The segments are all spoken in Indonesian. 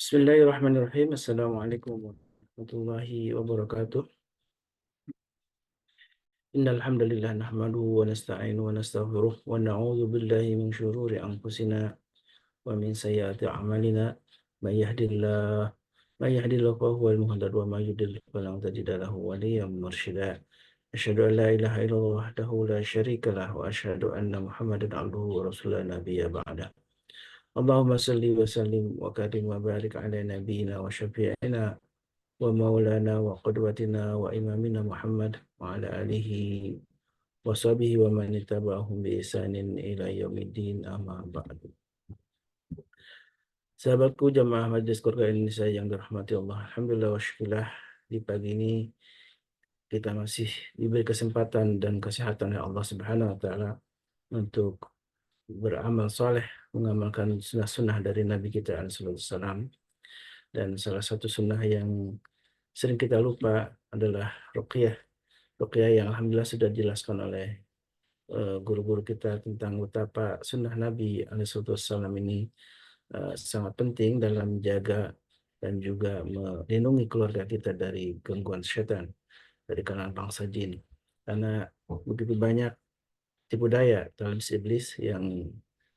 Bismillahirrahmanirrahim. Assalamualaikum warahmatullahi wabarakatuh. Innal hamdalillah nahmaduhu wa nasta'inuhu wa nastaghfiruh wa na'udzu billahi min shururi anfusina wa min sayyiati a'malina. May yahdihillahu fa huwal muhtadi wa may yudlil falan tajida lahu waliyyan mursyida. Asyhadu an la ilaha illallah wahdahu la syarika lah wa asyhadu anna Muhammadan abduhu wa rasuluhu la nabiyya ba'da. Allahumma salli wa sallim wa karim wa barik ala nabiyyina wa syafi'ina wa maulana wa qudwatina wa imamina Muhammad wa ala alihi wa sahbihi wa man ittaba'ahum bi ihsanin ila yaumiddin amma ba'du. Sahabatku jamaah Majelis Keluarga Indonesia yang dirahmati Allah, alhamdulillah wa syukurillah, di pagi ini kita masih diberi kesempatan dan kesehatan oleh Allah Subhanahu wa taala untuk beramal soleh, mengamalkan sunnah-sunnah dari Nabi kita alaihi salam. Dan salah satu sunnah yang sering kita lupa adalah ruqyah. Ruqyah yang alhamdulillah sudah dijelaskan oleh guru-guru kita tentang betapa sunnah Nabi alaihissalam ini sangat penting dalam menjaga dan juga melindungi keluarga kita dari gangguan setan dari kalangan bangsa jin. Karena begitu banyak tipu daya talbis iblis yang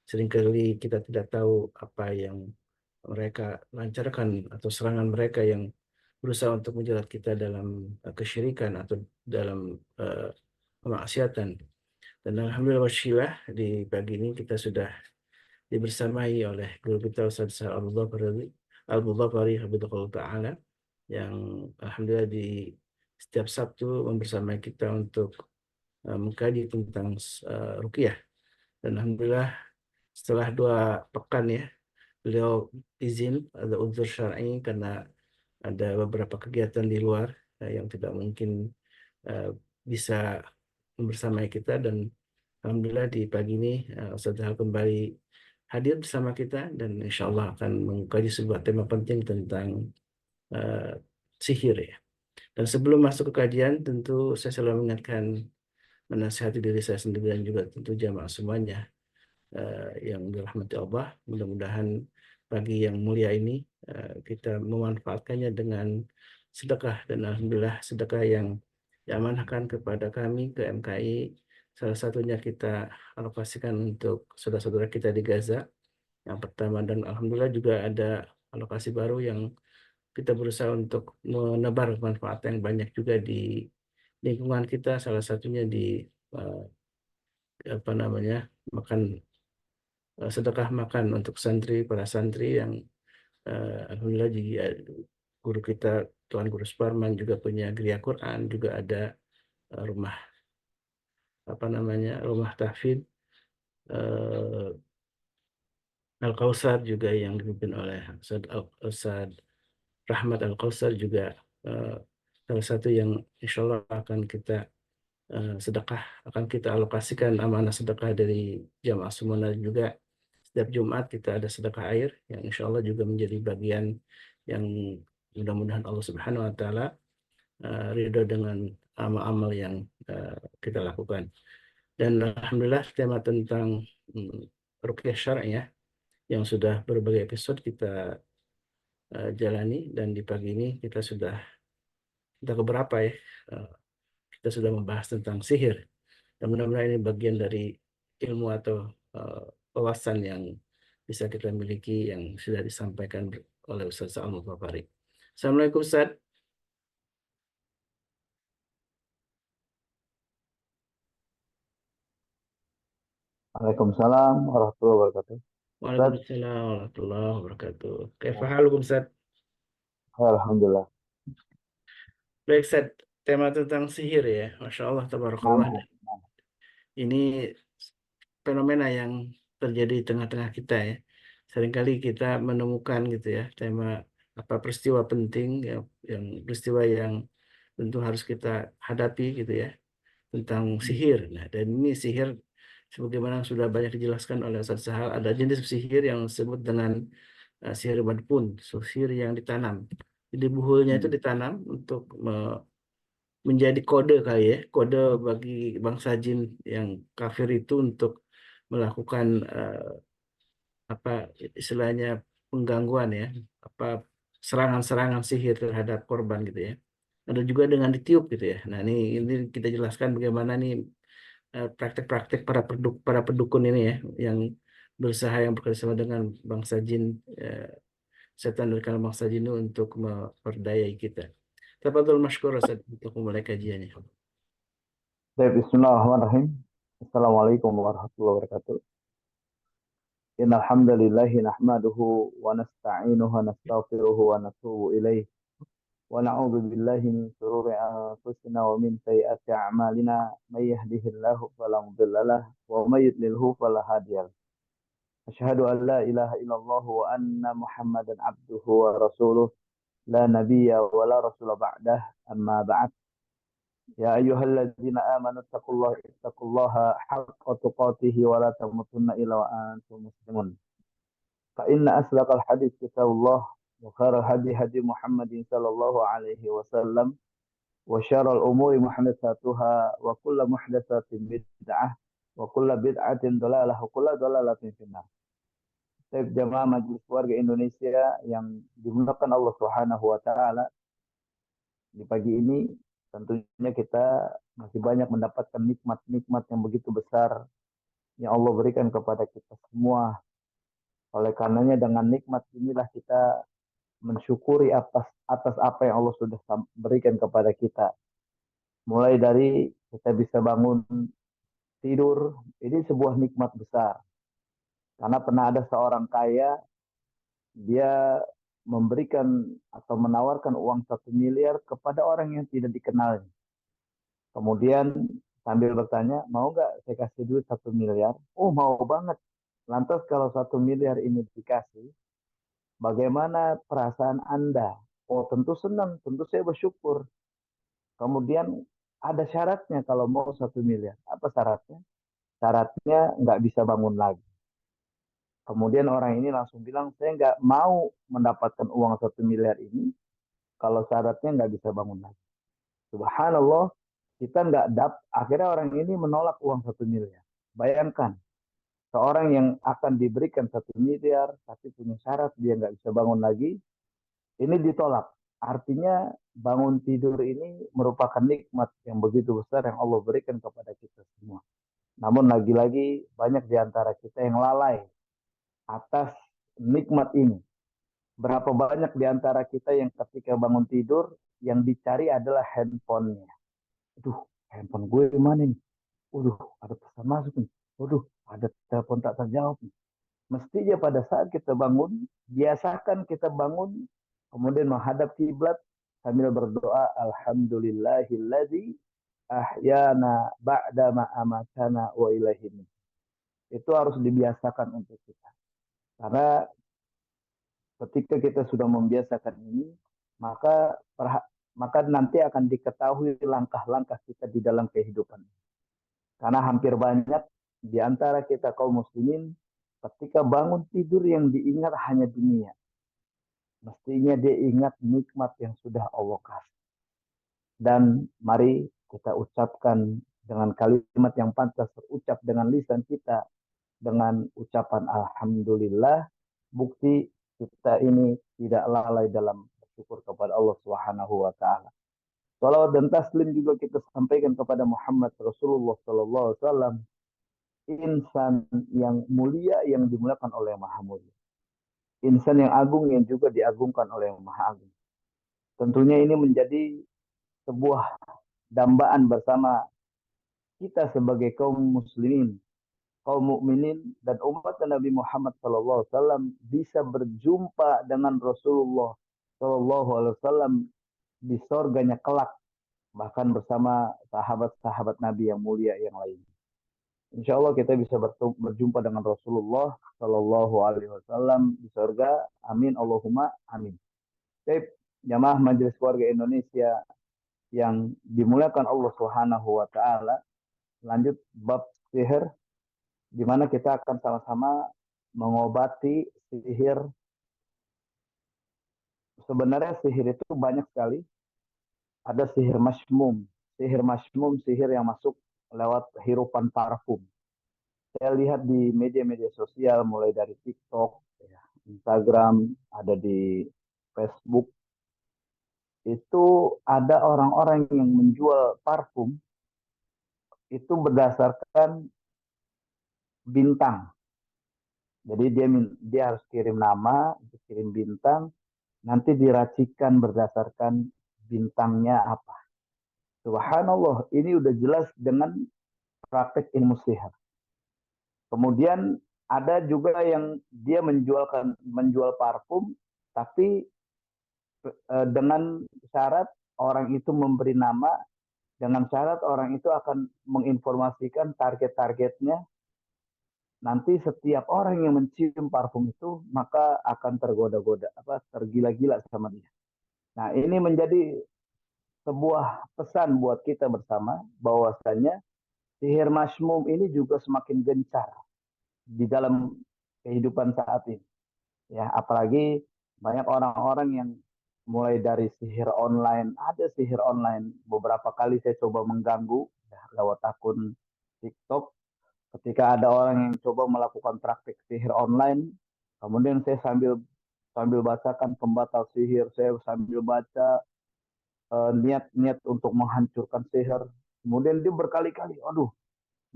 seringkali kita tidak tahu apa yang mereka lancarkan atau serangan mereka yang berusaha untuk menjerat kita dalam kesyirikan atau dalam kemaksiatan. Dan alhamdulillah wasyillah di pagi ini kita sudah dibersamai oleh guru kita Ustaz Al-Mudhafari Habibullah Ta'ala yang alhamdulillah di setiap Sabtu membersamai kita untuk mengkaji tentang ruqyah. Dan alhamdulillah setelah 2 pekan ya, beliau izin ada udzur syar'i karena ada beberapa kegiatan di luar yang tidak mungkin uh, bisa membersamai kita, dan alhamdulillah di pagi ini Ustaz Hal kembali hadir bersama kita dan insya Allah akan mengkaji sebuah tema penting tentang uh, sihir ya. Dan sebelum masuk ke kajian, tentu saya selalu mengingatkan, menasihati diri saya sendiri dan juga tentu jamaah semuanya yang dirahmati Allah. Mudah-mudahan pagi yang mulia ini kita memanfaatkannya dengan sedekah, dan alhamdulillah sedekah yang diamanahkan kepada kami ke MKI salah satunya kita alokasikan untuk saudara-saudara kita di Gaza yang pertama, dan alhamdulillah juga ada alokasi baru yang kita berusaha untuk menebar manfaat yang banyak juga di lingkungan kita, salah satunya di eh, apa namanya makan sedekah makan untuk santri, para santri yang alhamdulillah juga guru kita Tuan Guru Suparman juga punya geria Quran, juga ada rumah apa namanya rumah tahfidz eh, Al-Kausar juga yang dipimpin oleh Ustaz Rahmat Al-Kausar juga eh, salah satu yang insya Allah akan kita sedekah, akan kita alokasikan amanah sedekah dari jamaah Sumona. Juga setiap Jumat kita ada sedekah air yang insya Allah juga menjadi bagian yang mudah-mudahan Allah Subhanahu Wa Taala ridho dengan amal-amal yang kita lakukan. Dan alhamdulillah tema tentang ruqyah syar'iyah yang sudah berbagai episode kita jalani, dan di pagi ini kita keberapa ya, uh, kita sudah membahas tentang sihir. Dan mudah-mudahan ini bagian dari ilmu atau uh, wawasan yang bisa kita miliki yang sudah disampaikan oleh Ustaz Al-Mufafari. Assalamualaikum Ustaz. Waalaikumsalam warahmatullahi wabarakatuh. Ustaz, Waalaikumsalam warahmatullahi wabarakatuh. Kaifa halukum Ustaz? alhamdulillah. Baik Ustaz, tema tentang sihir ya. Masya Allah, tabarakallah. Nah, Ini fenomena yang terjadi di tengah-tengah kita ya. Seringkali kita menemukan gitu ya tema apa peristiwa penting ya, yang peristiwa yang tentu harus kita hadapi gitu ya, tentang sihir. Nah, dan ini sihir sebagaimana sudah banyak dijelaskan oleh Ustaz Sahal, ada jenis sihir yang disebut dengan sihir madpun, sihir yang ditanam. Jadi buhulnya itu ditanam untuk menjadi kode kali ya, kode bagi bangsa jin yang kafir itu untuk melakukan apa istilahnya penggangguan ya, apa serangan-serangan sihir terhadap korban gitu ya. Ada juga dengan ditiup gitu ya. Nah, ini kita jelaskan bagaimana nih praktek-praktek para pedukun ini ya yang berusaha yang bekerjasama dengan bangsa jin, setan dari kalangan bangsa jin itu untuk memperdayai kita. Tafadhol masykur Ustaz untuk memulai kajiannya. Baik, bismillahirrahmanirrahim. Assalamualaikum warahmatullahi wabarakatuh. Innal hamdalillah nahmaduhu wa nasta'inuhu wa nastaghfiruhu wa natubu ilaih. Wa na'udzu billahi min shururi anfusina wa min sayyiati a'malina. May yahdihillahu fala mudilla lahu wa may yudlilhu fala hadiya lahu. Asyhadu an la ilaha illallah wa anna Muhammadan abduhu wa rasuluh. La nabiyya wa la rasula ba'dah. Amma ba'd. يا أيها الذين آمنوا اتقوا الله حق تقاته ولا تموتن إلا وأنتم مسلمون. فإن أصدق الحديث كتاب الله وخير الهدي هدي محمد صلى الله عليه وسلم وشر الأمور محدثاتها وكل محدثة بدعة وكل بدعة ضلالة وكل ضلالة في النار. Baik jamaah Majelis Keluarga Indonesia yang dimuliakan Allah Subhanahu wa taala, di pagi ini tentunya kita masih banyak mendapatkan nikmat-nikmat yang begitu besar yang Allah berikan kepada kita semua. Oleh karenanya dengan nikmat inilah kita mensyukuri atas apa yang Allah sudah berikan kepada kita. Mulai dari kita bisa bangun tidur, ini sebuah nikmat besar. Karena pernah ada seorang kaya, dia memberikan atau menawarkan uang 1 miliar kepada orang yang tidak dikenalnya. Kemudian sambil bertanya, mau nggak saya kasih duit 1 miliar? Oh, mau banget. Lantas kalau 1 miliar ini dikasih, bagaimana perasaan Anda? Oh, tentu senang, tentu saya bersyukur. Kemudian ada syaratnya kalau mau 1 miliar. Apa syaratnya? Syaratnya nggak bisa bangun lagi. Kemudian orang ini langsung bilang, saya nggak mau mendapatkan uang 1 miliar ini kalau syaratnya nggak bisa bangun lagi. Subhanallah, kita nggak akhirnya orang ini menolak uang 1 miliar. Bayangkan, seorang yang akan diberikan 1 miliar, tapi punya syarat dia nggak bisa bangun lagi, ini ditolak. Artinya bangun tidur ini merupakan nikmat yang begitu besar yang Allah berikan kepada kita semua. Namun lagi-lagi banyak di antara kita yang lalai atas nikmat ini. Berapa banyak di antara kita yang ketika bangun tidur, yang dicari adalah handphonenya. Aduh, handphone gue mana nih? Waduh, ada pesan masuk nih. Waduh, ada telepon tak terjawab nih. Mestinya pada saat kita bangun, biasakan kita bangun, kemudian menghadap kiblat sambil berdoa, Alhamdulillahilladzi ahyana ba'da ma amatana wa ilaihin. Itu harus dibiasakan untuk kita. Karena ketika kita sudah membiasakan ini, maka maka nanti akan diketahui langkah-langkah kita di dalam kehidupan. Karena hampir banyak di antara kita kaum muslimin ketika bangun tidur yang diingat hanya dunia. Mestinya dia ingat nikmat yang sudah Allah kasih. Dan mari kita ucapkan dengan kalimat yang pantas terucap dengan lisan kita dengan ucapan Alhamdulillah, bukti kita ini tidak lalai dalam bersyukur kepada Allah Subhanahu wa taala. Salawat dan taslim juga kita sampaikan kepada Muhammad Rasulullah sallallahu alaihi wasallam, insan yang mulia yang dimuliakan oleh Yang Maha Mulia. Insan yang agung yang juga diagungkan oleh Yang Maha Agung. Tentunya ini menjadi sebuah dambaan bersama kita sebagai kaum muslimin, kaum mukminin dan umat Nabi Muhammad SAW bisa berjumpa dengan Rasulullah SAW di surganya kelak, bahkan bersama sahabat-sahabat Nabi yang mulia yang lain. Insya Allah kita bisa berjumpa dengan Rasulullah SAW di surga. Amin Allahumma amin. Baik, jamaah Majelis Keluarga Indonesia yang dimuliakan Allah Subhanahu wa taala, lanjut bab sihir, di mana kita akan sama-sama mengobati sihir. Sebenarnya sihir itu banyak sekali. Ada sihir masmum. Sihir masmum, sihir yang masuk lewat hirupan parfum. Saya lihat di media-media sosial, mulai dari TikTok, Instagram, ada di Facebook, itu ada orang-orang yang menjual parfum itu berdasarkan bintang. Jadi dia harus kirim nama, kirim bintang, nanti diracikan berdasarkan bintangnya apa. Subhanallah, ini udah jelas dengan praktek ilmu sihir. Kemudian ada juga yang dia menjual parfum, tapi dengan syarat orang itu memberi nama, dengan syarat orang itu akan menginformasikan target-targetnya. Nanti setiap orang yang mencium parfum itu maka akan tergoda-goda, tergila-gila sama dia. Nah, ini menjadi sebuah pesan buat kita bersama bahwasanya sihir masmum ini juga semakin gencar di dalam kehidupan saat ini. Ya, apalagi banyak orang-orang yang mulai dari sihir online, ada sihir online. Beberapa kali saya coba mengganggu ya, lewat akun TikTok ketika ada orang yang coba melakukan praktik sihir online, kemudian saya sambil sambil bacakan pembatal sihir, saya sambil baca niat-niat untuk menghancurkan sihir. Kemudian dia berkali-kali, aduh,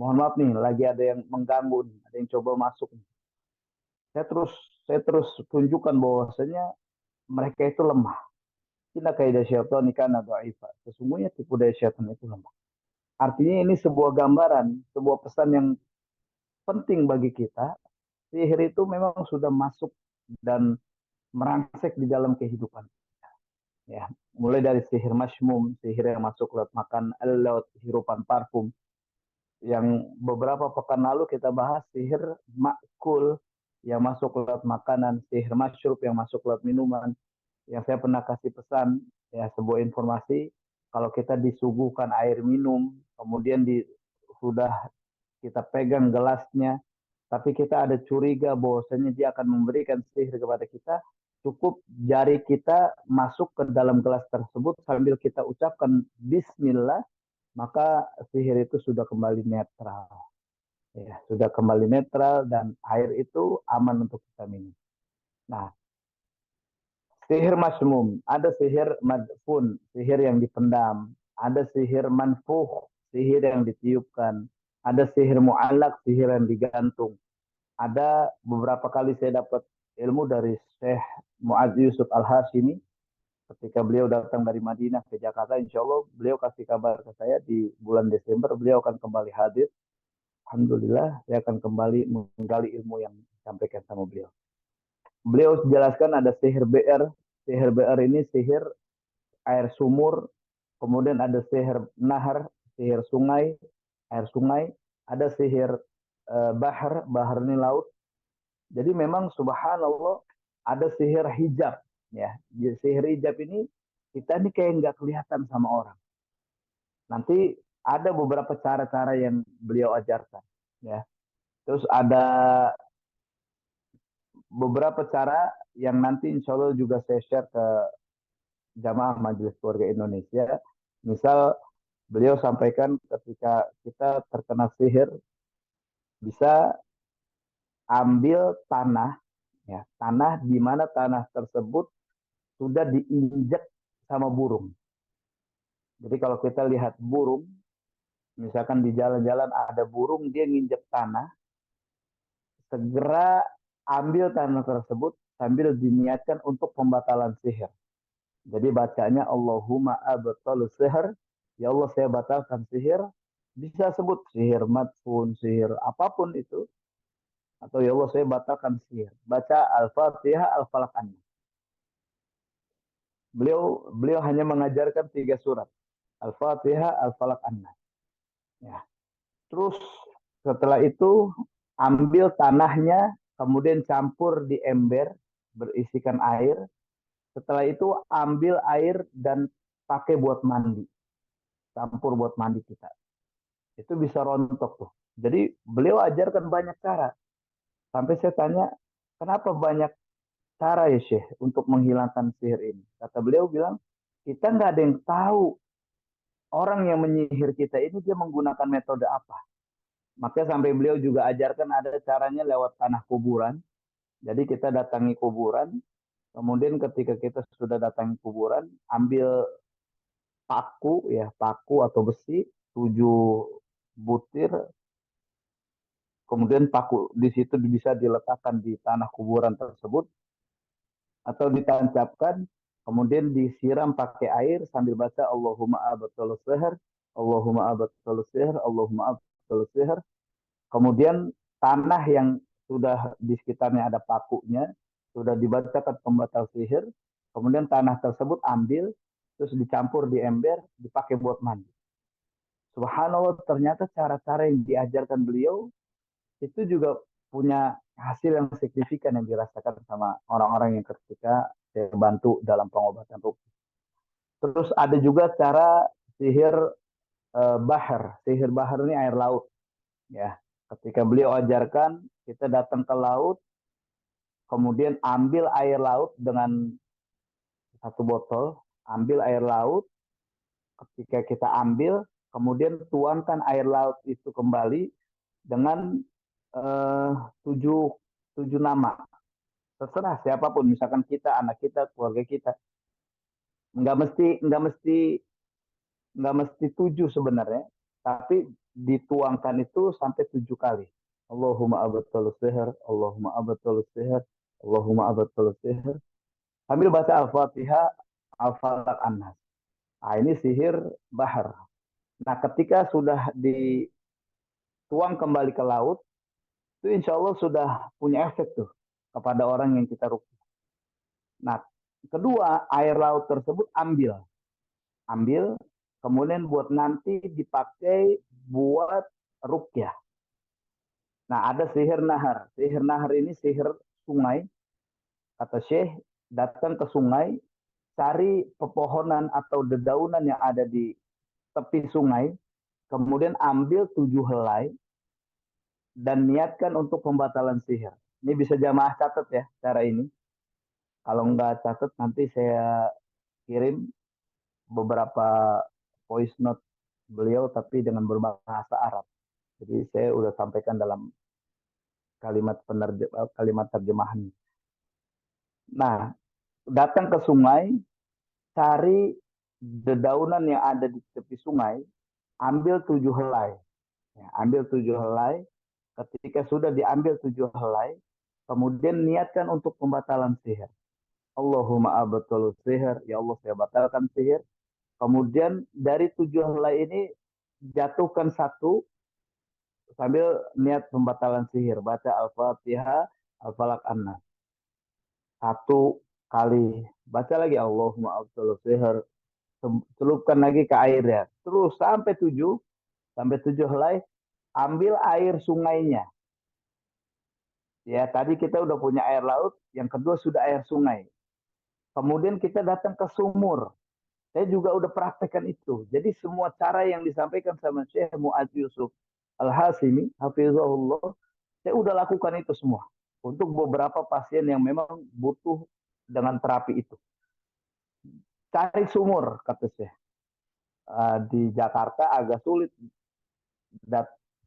mohon maaf nih, lagi ada yang mengganggu, ada yang coba masuk. Saya terus saya terus tunjukkan bahwasanya mereka itu lemah. Inna kaidah syaitan kana dha'ifa. Sesungguhnya tipu daya syaitan itu lemah. Artinya ini sebuah gambaran, sebuah pesan yang penting bagi kita. Sihir itu memang sudah masuk dan merangsek di dalam kehidupan. Ya, mulai dari sihir masmum, sihir yang masuk lewat makan, lewat hirupan parfum. Yang beberapa pekan lalu kita bahas sihir makul yang masuk lewat makanan, sihir masyrub yang masuk lewat minuman. Yang saya pernah kasih pesan, ya sebuah informasi, kalau kita disuguhkan air minum, kemudian sudah kita pegang gelasnya, tapi kita ada curiga bahwasanya dia akan memberikan sihir kepada kita, cukup jari kita masuk ke dalam gelas tersebut sambil kita ucapkan Bismillah, maka sihir itu sudah kembali netral. Ya, sudah kembali netral dan air itu aman untuk kita minum. Nah, sihir masmum, ada sihir madfun, sihir yang dipendam, ada sihir manfuh, sihir yang ditiupkan, ada sihir mu'allak, sihir yang digantung. Ada beberapa kali saya dapat ilmu dari Syekh Mu'adz Yusuf Al-Hashimi ketika beliau datang dari Madinah ke Jakarta. Insya Allah beliau kasih kabar ke saya di bulan Desember beliau akan kembali hadir. Alhamdulillah saya akan kembali menggali ilmu yang disampaikan sama beliau. Beliau jelaskan ada sihir BR. Sihir BR ini sihir air sumur, kemudian ada sihir nahar, sihir sungai, air sungai, ada sihir bahar, bahar ini laut. Jadi memang subhanallah ada sihir hijab, ya. Sihir hijab ini kita ini kayak nggak kelihatan sama orang. Nanti ada beberapa cara-cara yang beliau ajarkan, ya. Terus ada beberapa cara yang nanti insya Allah juga saya share ke jamaah Majelis Keluarga Indonesia. Misal beliau sampaikan ketika kita terkena sihir, bisa ambil tanah, ya, tanah di mana tanah tersebut sudah diinjak sama burung. Jadi kalau kita lihat burung, misalkan di jalan-jalan ada burung, dia nginjek tanah, segera ambil tanah tersebut sambil diniatkan untuk pembatalan sihir. Jadi bacanya Allahumma abtalu sihir, ya Allah saya batalkan sihir, bisa sebut sihir madfun, sihir apapun itu, atau ya Allah saya batalkan sihir. Baca Al-Fatihah, Al-Falaq, An. Beliau hanya mengajarkan 3 surat. Al-Fatihah, Al-Falaq, An. Ya. Terus setelah itu ambil tanahnya, kemudian campur di ember, berisikan air. Setelah itu ambil air dan pakai buat mandi. Campur buat mandi kita. Itu bisa rontok tuh. Jadi beliau ajarkan banyak cara. Sampai saya tanya, kenapa banyak cara ya Syekh untuk menghilangkan sihir ini? Kata beliau bilang, kita nggak ada yang tahu orang yang menyihir kita ini dia menggunakan metode apa. Maka sampai beliau juga ajarkan ada caranya lewat tanah kuburan. Jadi kita datangi kuburan, Kemudian ketika kita sudah datang kuburan, ambil paku atau besi, 7 butir, kemudian paku di situ bisa diletakkan di tanah kuburan tersebut atau ditancapkan, kemudian disiram pakai air sambil baca Allahumma abatul seher, Allahumma abatul seher, Allahumma abatul seher. Kemudian tanah yang sudah di sekitarnya ada pakunya, sudah dibacakan pembatal sihir, kemudian tanah tersebut ambil, terus dicampur di ember, dipakai buat mandi. Subhanallah, ternyata cara-cara yang diajarkan beliau itu juga punya hasil yang signifikan yang dirasakan sama orang-orang yang ketika saya bantu dalam pengobatan ruqyah. Terus ada juga cara sihir bahar. Sihir bahar ini air laut. Ya, ketika beliau ajarkan, kita datang ke laut, kemudian ambil air laut dengan 1 botol, ambil air laut. Ketika kita ambil, kemudian tuangkan air laut itu kembali dengan eh, 7 nama. Terserah siapapun, misalkan kita, anak kita, keluarga kita. Nggak mesti 7 sebenarnya, tapi dituangkan itu sampai 7 kali. Allahumma abatul sihir, Allahumma abatul sihir, Allahumma abatul sihir. Sambil baca Al-Fatihah, Al-Falaq, An-Nas. Nah, ini sihir bahar. Nah, ketika sudah dituang kembali ke laut, itu insya Allah sudah punya efek tuh kepada orang yang kita ruqyah. Nah, kedua, air laut tersebut ambil, kemudian buat nanti dipakai buat ruqyah. Nah, ada sihir nahar. Sihir nahar ini sihir sungai. Kata Syekh, datang ke sungai, cari pepohonan atau dedaunan yang ada di tepi sungai, kemudian ambil 7 helai dan niatkan untuk pembatalan sihir. Ini bisa jamaah catat ya cara ini. Kalau nggak catat nanti saya kirim beberapa voice note beliau tapi dengan berbahasa Arab. Jadi saya udah sampaikan dalam kalimat terjemahan. Nah, datang ke sungai, cari dedaunan yang ada di tepi sungai, ambil 7 helai. Ya, ambil 7 helai. Ketika sudah diambil 7 helai, kemudian niatkan untuk pembatalan sihir. Allahumma abatul sihir, ya Allah saya batalkan sihir. Kemudian dari 7 helai ini jatuhkan satu sambil niat pembatalan sihir. Baca Al-Fatihah, Al-Falaq, An-Nas. 1 kali. Baca lagi Allahumma abatul sihir. Celupkan lagi ke air ya. Terus sampai 7 helai. Ambil air sungainya. Ya, tadi kita udah punya air laut, yang kedua sudah air sungai. Kemudian kita datang ke sumur. Saya juga udah praktekkan itu. Jadi semua cara yang disampaikan sama Syekh Mu'adz Yusuf Al-Hasimi, Hafizahullah, saya udah lakukan itu semua. Untuk beberapa pasien yang memang butuh dengan terapi itu. Cari sumur, kata Syekh. Di Jakarta agak sulit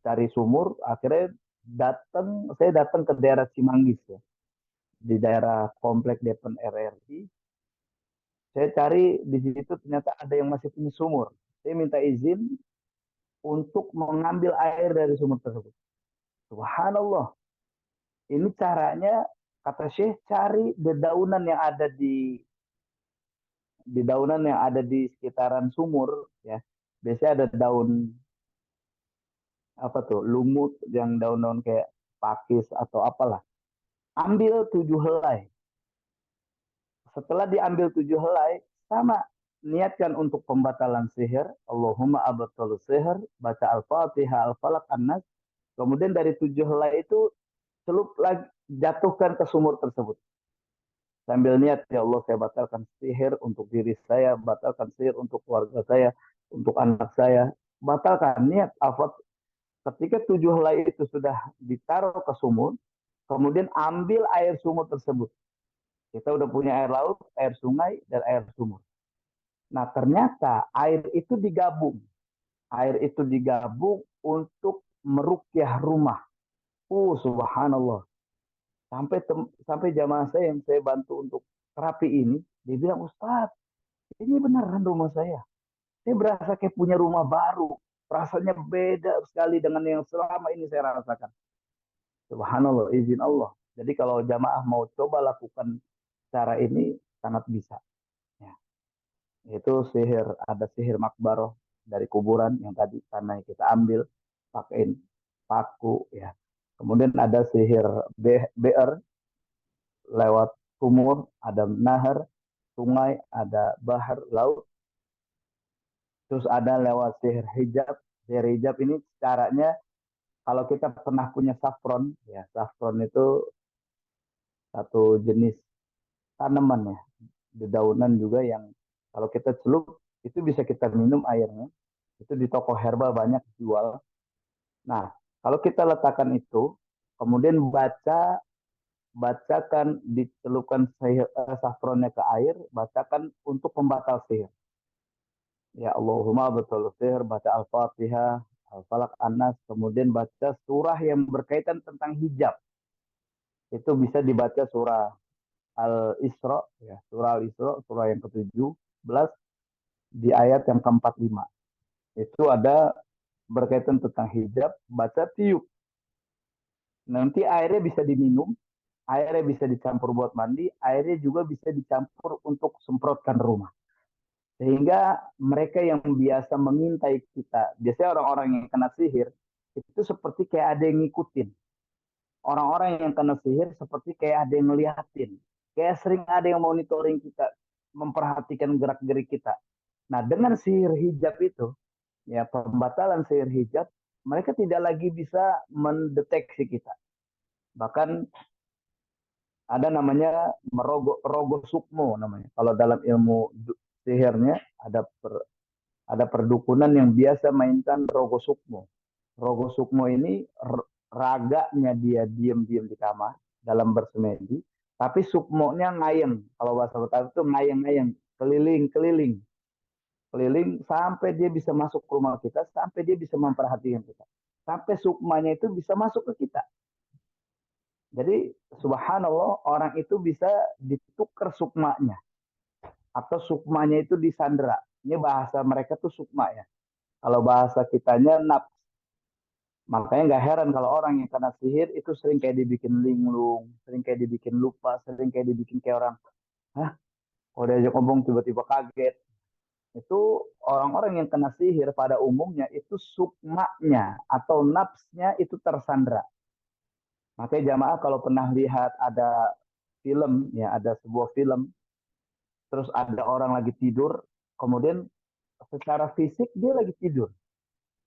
cari sumur. Akhirnya saya datang ke daerah Cimanggis ya. Di daerah Komplek Depan RRI. Saya cari di situ ternyata ada yang masih punya sumur. Saya minta izin untuk mengambil air dari sumur tersebut. Subhanallah. Ini caranya, kata Syekh, cari dedaunan yang ada di daunan yang ada di sekitaran sumur ya. Biasanya ada daun apa tuh, lumut, yang daun-daun kayak pakis atau apalah. Ambil 7 helai. Setelah diambil 7 helai, sama niatkan untuk pembatalan sihir. Allahumma abatul sihir, baca Al-Fatihah, Al-Falaq, An-Nas. Kemudian dari 7 helai itu celup lagi, jatuhkan ke sumur tersebut. Sambil niat, ya Allah saya batalkan sihir untuk diri saya, batalkan sihir untuk keluarga saya, untuk anak saya. Batalkan niat. Ketika 7 helai itu sudah ditaruh ke sumur, kemudian ambil air sumur tersebut. Kita udah punya air laut, air sungai, dan air sumur. Nah, ternyata air itu digabung. Air itu digabung untuk merukyah rumah. Subhanallah. Sampai jamaah saya yang saya bantu untuk terapi ini, dia bilang, Ustadz, ini beneran rumah saya. Saya berasa kayak punya rumah baru. Rasanya beda sekali dengan yang selama ini saya rasakan. Subhanallah, izin Allah. Jadi kalau jamaah mau coba lakukan cara ini, sangat bisa. Ya. Itu sihir, ada sihir makbaroh dari kuburan yang tadi tanah kita ambil, pakein paku, ya. Kemudian ada sihir beer lewat sumur, ada nahar, sungai, ada bahar, laut. Terus ada lewat sihir hijab. Sihir hijab ini caranya, kalau kita pernah punya saffron, ya saffron itu satu jenis tanaman ya, dedaunan juga yang kalau kita celup itu bisa kita minum airnya. Itu di toko herbal banyak jual. Nah, kalau kita letakkan itu, kemudian bacakan dicelupkan saffronnya ke air, bacakan untuk pembatal sihir. Ya Allahumma betul sihir, baca Al-Fatihah, Al-Falaq, An-Nas, kemudian baca surah yang berkaitan tentang hijab. Itu bisa dibaca surah Al-Isra, ya, surah Al-Isra, surah yang ke-17 di ayat yang ke-45. Itu ada berkaitan tentang hijab, baca tiup. Nanti airnya bisa diminum, airnya bisa dicampur buat mandi, airnya juga bisa dicampur untuk semprotkan rumah. Sehingga mereka yang biasa mengintai kita, biasanya orang-orang yang kena sihir, itu seperti kayak ada yang ngikutin. Orang-orang yang kena sihir seperti kayak ada yang ngeliatin. Kayak sering ada yang monitoring kita, memperhatikan gerak-gerik kita. Nah, dengan sihir hijab itu, ya pembatalan sihir hijab, mereka tidak lagi bisa mendeteksi kita. Bahkan ada namanya rogo sukmo namanya. Kalau dalam ilmu sihirnya ada perdukunan yang biasa mainkan rogo sukmo. Rogo sukmo ini raganya dia diam-diam di kamar dalam bersemedi, tapi sukmonya ngayeng. Kalau bahasa Betawi itu ngayeng-ngayeng, keliling-keliling, keliling sampai dia bisa masuk ke rumah kita, sampai dia bisa memperhatikan kita, sampai sukmanya itu bisa masuk ke kita. Jadi subhanallah orang itu bisa ditukar sukmanya atau sukmanya itu disandera. Ini bahasa mereka tuh sukma ya. Kalau bahasa kitanya nafs. Makanya nggak heran kalau orang yang kena sihir itu sering kayak dibikin linglung, sering kayak dibikin lupa, sering kayak dibikin kayak orang, hah, kalau diajak ngomong tiba-tiba kaget. Itu orang-orang yang kena sihir pada umumnya itu sukmanya atau nafsnya itu tersandra. Makanya jamaah kalau pernah lihat ada film, ya ada sebuah film, terus ada orang lagi tidur, kemudian secara fisik dia lagi tidur,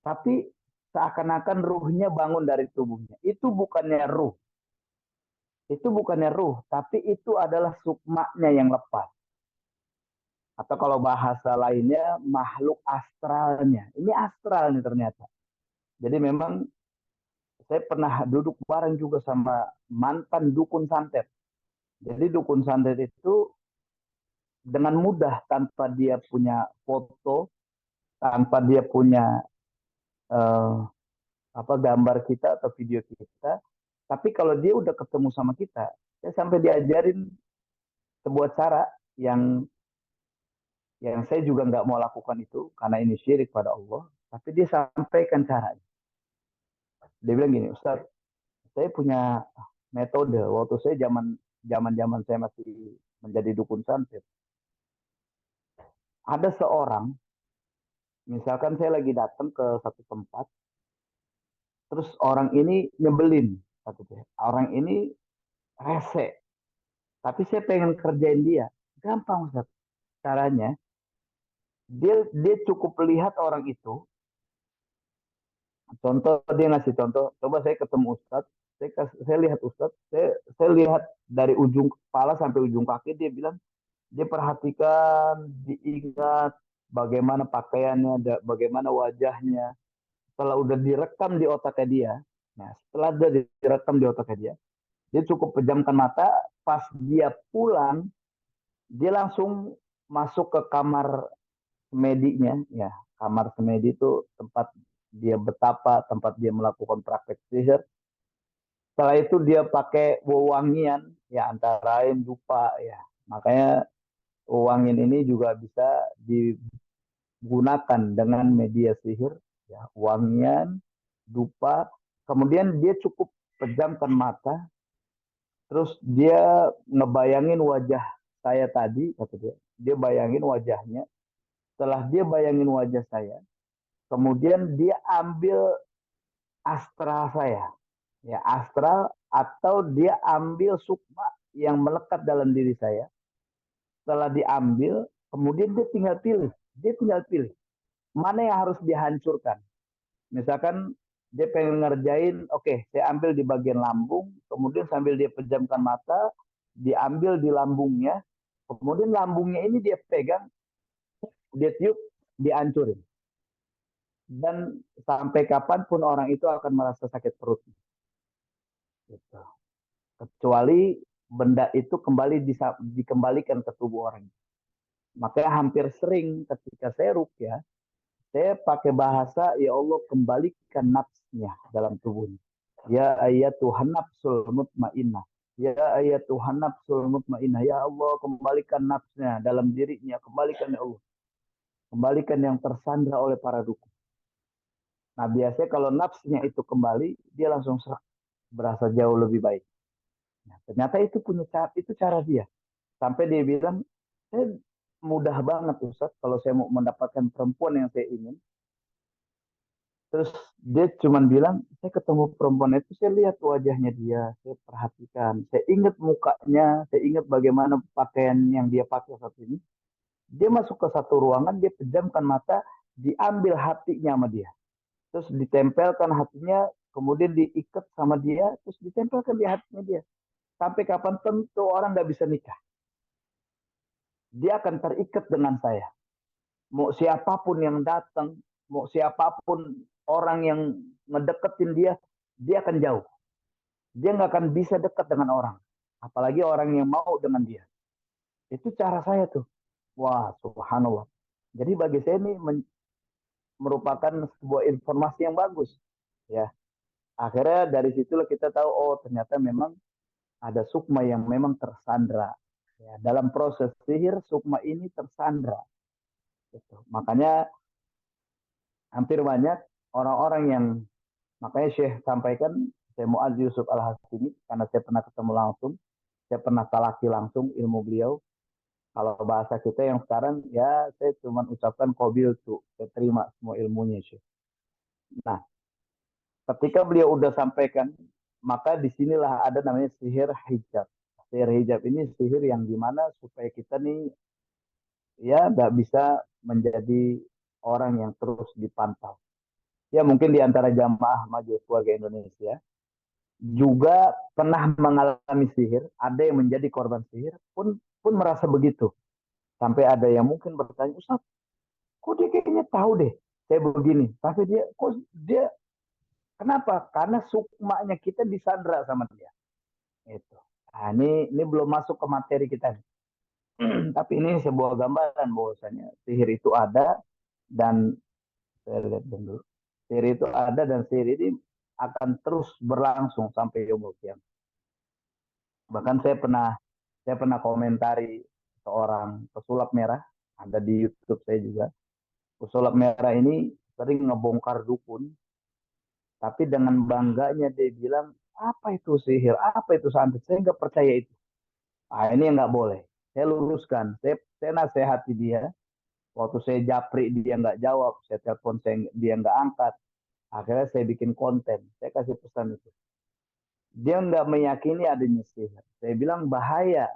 tapi seakan-akan ruhnya bangun dari tubuhnya. Itu bukannya ruh, tapi itu adalah sukmanya yang lepas. Atau kalau bahasa lainnya makhluk astralnya. Ini astral nih ternyata. Jadi memang saya pernah duduk bareng juga sama mantan dukun santet. Jadi dukun santet itu dengan mudah tanpa dia punya foto, tanpa dia punya eh, apa gambar kita atau video kita, tapi kalau dia udah ketemu sama kita, saya sampai diajarin sebuah cara yang saya juga nggak mau lakukan itu karena ini syirik pada Allah, tapi dia sampaikan caranya. Dia bilang gini, Ustaz, saya punya metode waktu saya zaman saya masih menjadi dukun santet. Ada seorang, misalkan saya lagi datang ke satu tempat, terus orang ini nyebelin, orang ini rese, tapi saya pengen kerjain dia. Gampang Ustaz. Caranya, dia cukup lihat orang itu. Contoh dia ngasih contoh, coba saya ketemu Ustadz, saya lihat Ustadz, saya lihat dari ujung kepala sampai ujung kaki, dia bilang, dia perhatikan, diingat bagaimana pakaiannya, bagaimana wajahnya. Setelah udah direkam di otaknya dia, nah setelah dia direkam di otaknya dia cukup pejamkan mata, pas dia pulang, dia langsung masuk ke kamar semedinya, ya kamar semedi itu tempat dia betapa, tempat dia melakukan praktek sihir. Setelah itu dia pakai wewangian, ya antara lain dupa, ya Makanya uangin ini juga bisa digunakan dengan media sihir, ya, wangian, dupa. Kemudian dia cukup pejamkan mata, terus dia ngebayangin wajah saya tadi, kata dia. Dia bayangin wajahnya. Setelah dia bayangin wajah saya, kemudian dia ambil astral saya, ya astral, atau dia ambil sukma yang melekat dalam diri saya. Setelah diambil, kemudian dia tinggal pilih mana yang harus dihancurkan. Misalkan dia pengen ngerjain, oke, saya ambil di bagian lambung, kemudian sambil dia pejamkan mata, diambil di lambungnya, kemudian lambungnya ini dia pegang, dia tiup, dihancurin. Dan sampai kapanpun orang itu akan merasa sakit perut. Gitu. Kecuali benda itu dikembalikan ke tubuh orang. Makanya hampir sering ketika saya rukyah, saya pakai bahasa, ya Allah kembalikan nafsnya dalam tubuhnya. Ya Tuhan nafsul mutmainnah. Ya Tuhan nafsul mutmainnah. Ya Allah kembalikan nafsnya dalam dirinya. Kembalikan ya Allah. Kembalikan yang tersandra oleh para dukun. Nah biasanya kalau nafsnya itu kembali, dia langsung berasa jauh lebih baik. Nah, ternyata itu cara dia. Sampai dia bilang, saya mudah banget Ustaz kalau saya mau mendapatkan perempuan yang saya ingin. Terus dia cuma bilang, saya ketemu perempuan itu, saya lihat wajahnya dia, saya perhatikan, saya ingat mukanya, saya ingat bagaimana pakaian yang dia pakai saat ini. Dia masuk ke satu ruangan, dia pejamkan mata, diambil hatinya sama dia. Terus ditempelkan hatinya, kemudian diikat sama dia, terus ditempelkan di hatinya dia. Sampai kapan tentu orang nggak bisa nikah. Dia akan terikat dengan saya. Mau siapapun yang datang, mau siapapun orang yang ngedeketin dia, dia akan jauh. Dia nggak akan bisa dekat dengan orang. Apalagi orang yang mau dengan dia. Itu cara saya tuh. Wah, subhanallah. Jadi bagi saya ini merupakan sebuah informasi yang bagus. Ya, akhirnya dari situlah kita tahu, oh ternyata memang ada sukma yang memang tersandra. Ya, dalam proses sihir, sukma ini tersandra. Gitu. Makanya hampir banyak orang-orang yang, makanya Syekh sampaikan, saya Muaz Yusuf Al-Hasimi, karena saya pernah ketemu langsung, saya pernah talaki langsung ilmu beliau. Kalau bahasa kita yang sekarang, ya saya cuma ucapkan qabil tuh, saya terima semua ilmunya Syekh. Nah, ketika beliau udah sampaikan, maka disinilah ada namanya sihir hijab. Sihir hijab ini sihir yang dimana supaya kita nih ya nggak bisa menjadi orang yang terus dipantau. Ya mungkin di antara jamaah Majelis Keluarga Indonesia juga pernah mengalami sihir, ada yang menjadi korban sihir pun merasa begitu. Sampai ada yang mungkin bertanya, Ustaz, kok dia kayaknya tahu deh saya begini. Tapi dia kenapa? Karena sukmanya kita disandra sama dia. Itu. Nah, ini belum masuk ke materi kita. Tapi ini sebuah gambaran bahwasanya sihir itu ada dan saya lihat dulu. Sihir itu ada dan sihir ini akan terus berlangsung sampai yaumul qiyamah. Bahkan saya pernah komentari seorang pesulap merah, ada di YouTube saya juga. Pesulap merah ini sering ngebongkar dukun, tapi dengan bangganya dia bilang, apa itu sihir, apa itu santet, saya nggak percaya itu. Ah ini nggak boleh. Saya luruskan, saya nasihati dia. Waktu saya japri dia nggak jawab, saya telepon dia nggak angkat. Akhirnya saya bikin konten, saya kasih pesan itu. Dia nggak meyakini adanya sihir. Saya bilang bahaya.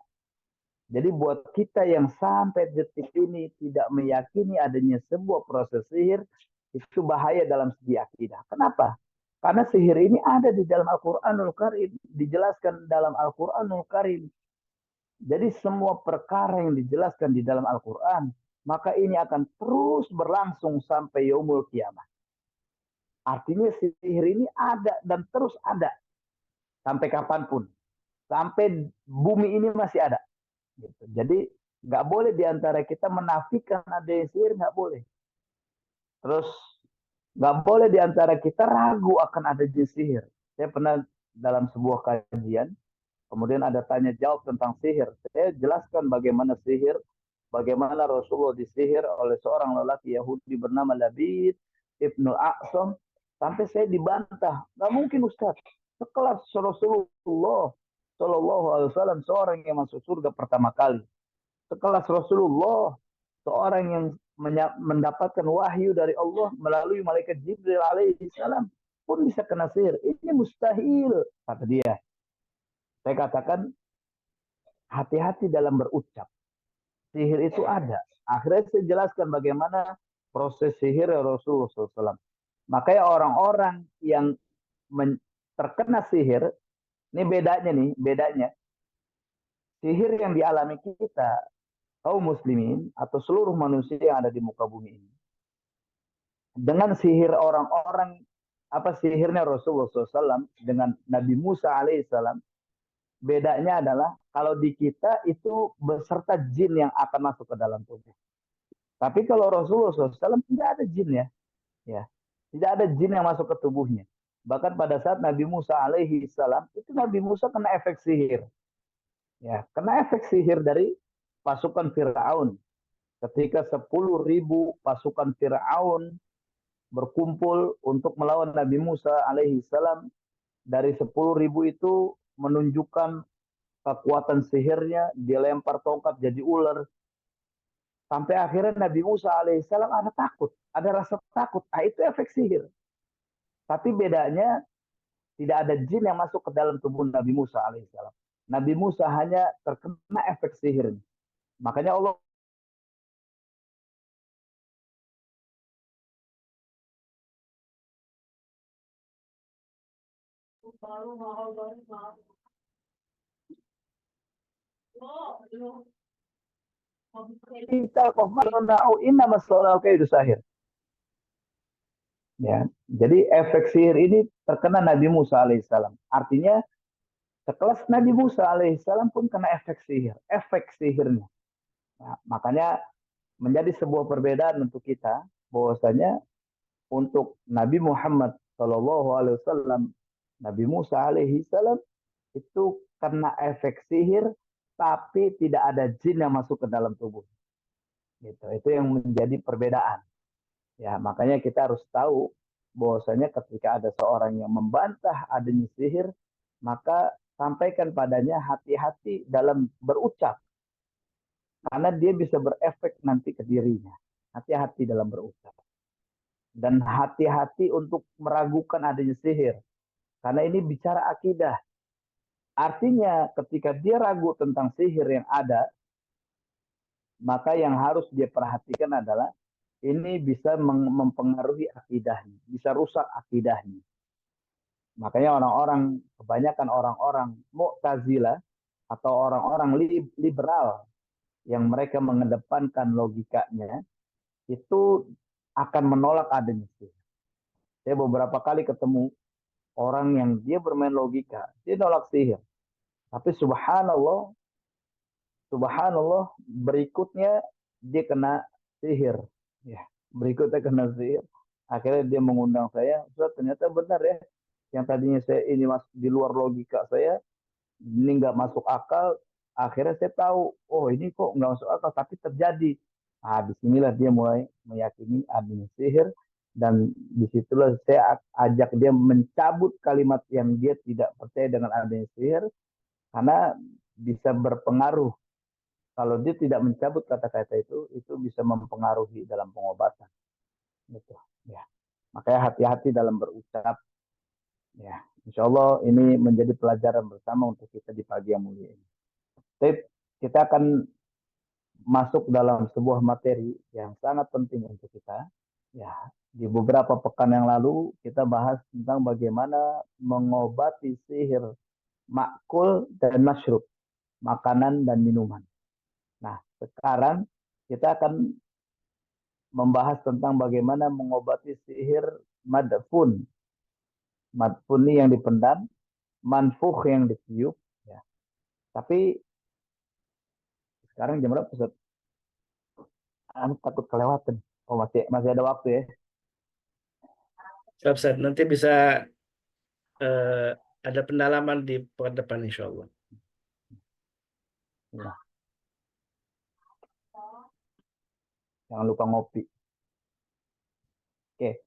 Jadi buat kita yang sampai detik ini tidak meyakini adanya sebuah proses sihir, itu bahaya dalam segi akidah. Kenapa? Karena sihir ini ada di dalam Al-Quranul Karim. Dijelaskan dalam Al-Quranul Karim. Jadi semua perkara yang dijelaskan di dalam Al-Quran, maka ini akan terus berlangsung sampai yaumul kiamah. Artinya sihir ini ada dan terus ada. Sampai kapanpun. Sampai bumi ini masih ada. Gitu. Jadi nggak boleh diantara kita menafikan ada sihir, nggak boleh. Terus nggak boleh diantara kita ragu akan ada sihir. Saya pernah dalam sebuah kajian, Kemudian ada tanya jawab tentang sihir. Saya jelaskan bagaimana sihir, bagaimana Rasulullah disihir oleh seorang lelaki Yahudi bernama Labid Ibnu A'sam. Sampai saya dibantah. Nggak mungkin Ustaz. Sekelas Rasulullah Shallallahu Alaihi Wasallam, seorang yang masuk surga pertama kali. Sekelas Rasulullah, seorang yang mendapatkan wahyu dari Allah melalui malaikat Jibril alaihi salam pun bisa kena sihir. Ini mustahil, kata dia. Saya katakan hati-hati dalam berucap. Sihir itu ada. Akhirnya saya jelaskan bagaimana proses sihir Rasulullah SAW. Makanya orang-orang yang terkena sihir, ini bedanya. Sihir yang dialami kita, kaum muslimin, atau seluruh manusia yang ada di muka bumi ini. Dengan sihir orang-orang, sihirnya Rasulullah SAW dengan Nabi Musa alaihissalam, bedanya adalah kalau di kita itu beserta jin yang akan masuk ke dalam tubuh. Tapi kalau Rasulullah SAW tidak ada jin ya, tidak ada jin yang masuk ke tubuhnya. Bahkan pada saat Nabi Musa alaihissalam itu Nabi Musa kena efek sihir, ya, kena efek sihir dari pasukan Firaun. Ketika 10.000 pasukan Firaun berkumpul untuk melawan Nabi Musa alaihissalam, dari 10.000 itu menunjukkan kekuatan sihirnya, dia lempar tongkat jadi ular. Sampai akhirnya Nabi Musa alaihissalam ada rasa takut. Itu efek sihir. Tapi bedanya tidak ada jin yang masuk ke dalam tubuh Nabi Musa alaihissalam. Nabi Musa hanya terkena efek sihir. Makanya Allah ya. Jadi efek sihir ini terkena Nabi Musa alaihissalam. Artinya sekelas Nabi Musa alaihissalam pun kena efek sihirnya. Nah, makanya menjadi sebuah perbedaan untuk kita bahwasanya untuk Nabi Muhammad Shallallahu Alaihi Wasallam, Nabi Musa alaihissalam itu kena efek sihir, tapi tidak ada jin yang masuk ke dalam tubuh. Gitu. Itu yang menjadi perbedaan. Ya, makanya kita harus tahu bahwasanya ketika ada seorang yang membantah adanya sihir, maka sampaikan padanya hati-hati dalam berucap. Karena dia bisa berefek nanti ke dirinya. Hati-hati dalam berucap. Dan hati-hati untuk meragukan adanya sihir. Karena ini bicara akidah. Artinya ketika dia ragu tentang sihir yang ada, maka yang harus dia perhatikan adalah ini bisa mempengaruhi akidahnya, bisa rusak akidahnya. Makanya kebanyakan orang-orang Mu'tazilah atau orang-orang liberal yang mereka mengedepankan logikanya itu akan menolak adanya sihir. Saya beberapa kali ketemu orang yang dia bermain logika, dia nolak sihir. Tapi subhanallah berikutnya dia kena sihir. Ya, berikutnya kena sihir. Akhirnya dia mengundang saya, Ustaz, ternyata benar ya. Yang tadinya saya ini masuk di luar logika saya, ini nggak masuk akal. Akhirnya saya tahu, oh ini kok nggak masuk akal, tapi terjadi. Nah, disinilah dia mulai meyakini adanya sihir. Dan disitulah saya ajak dia mencabut kalimat yang dia tidak percaya dengan adanya sihir. Karena bisa berpengaruh. Kalau dia tidak mencabut kata-kata itu bisa mempengaruhi dalam pengobatan. Gitu. Ya. Makanya hati-hati dalam berucap. Ya, insya Allah ini menjadi pelajaran bersama untuk kita di pagi yang mulia ini. Tapi kita akan masuk dalam sebuah materi yang sangat penting untuk kita. Ya, di beberapa pekan yang lalu kita bahas tentang bagaimana mengobati sihir makul dan masyrub, makanan dan minuman. Nah, sekarang kita akan membahas tentang bagaimana mengobati sihir madfun. Madfun ini yang dipendam, manfuh yang ditiup. Ya. Tapi sekarang jam berapa, Ustaz? Aku takut kelewatan. Oh, masih ada waktu ya. Ustaz, nanti bisa ada pendalaman di pekan depan insya Allah. Ya, jangan lupa ngopi. Oke.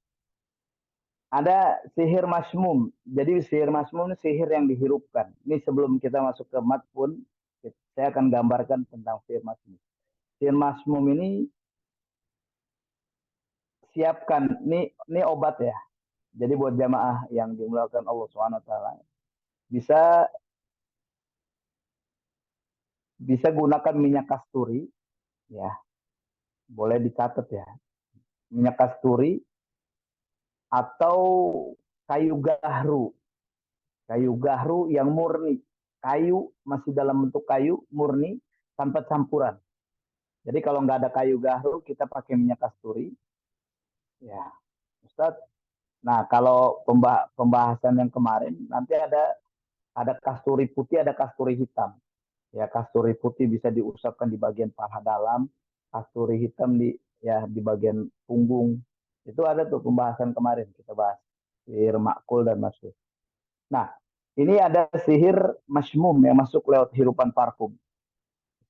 Ada sihir masmum. Jadi sihir masmum ini sihir yang dihirupkan. Ini sebelum kita masuk ke mat pun, saya akan gambarkan tentang sihir masmum. Sihir masmum ini siapkan. Ini obat ya. Jadi buat jamaah yang dimuliakan Allah SWT, bisa bisa gunakan minyak kasturi, ya. Boleh dicatat ya. Minyak kasturi atau kayu gahru. Kayu gahru yang murni. Kayu masih dalam bentuk kayu murni tanpa campuran. Jadi kalau nggak ada kayu gahru, kita pakai minyak kasturi. Ya, Ustadz. Nah, kalau pembahasan yang kemarin, nanti ada kasturi putih, ada kasturi hitam. Ya, kasturi putih bisa diusapkan di bagian paha dalam, kasturi hitam di bagian punggung. Itu ada tuh pembahasan kemarin kita bahas sihir makul dan masuk. Nah, ini ada sihir masmum yang masuk lewat hirupan parfum.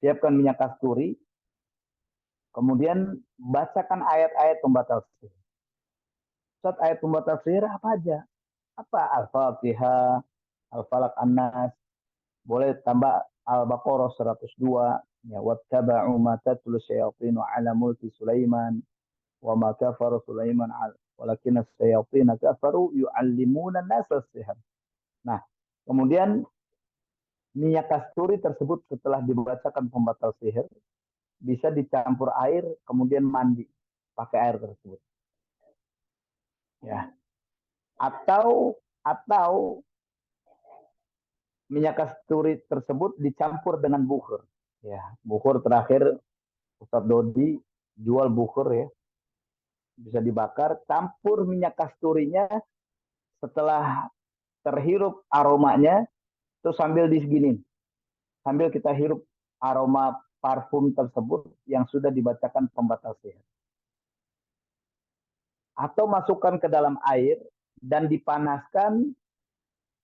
Siapkan minyak kasturi, kemudian bacakan ayat-ayat pembatal sihir. Ustaz, ayat pembatal sihir apa aja? Apa? Al-Fatihah, Al-Falaq, An-Nas. Boleh tambah Al-Baqarah 102. Ya, wattaba'u ma tatlu syayatinu ala mulki Sulaiman wa ma kafara Sulaiman walakin as-shayatin kafaru yu'allimuna an-nasa as-sihr. Nah, kemudian minyak kasturi tersebut setelah dibacakan pembatal sihir bisa dicampur air kemudian mandi pakai air tersebut. Ya. Atau minyak kasturi tersebut dicampur dengan bukhur. Ya, bukhur terakhir Ustadz Dodi jual bukhur ya. Bisa dibakar, campur minyak kasturinya setelah terhirup aromanya, terus sambil diseginin. Sambil kita hirup aroma parfum tersebut yang sudah dibacakan pembatal sihir. Atau masukkan ke dalam air dan dipanaskan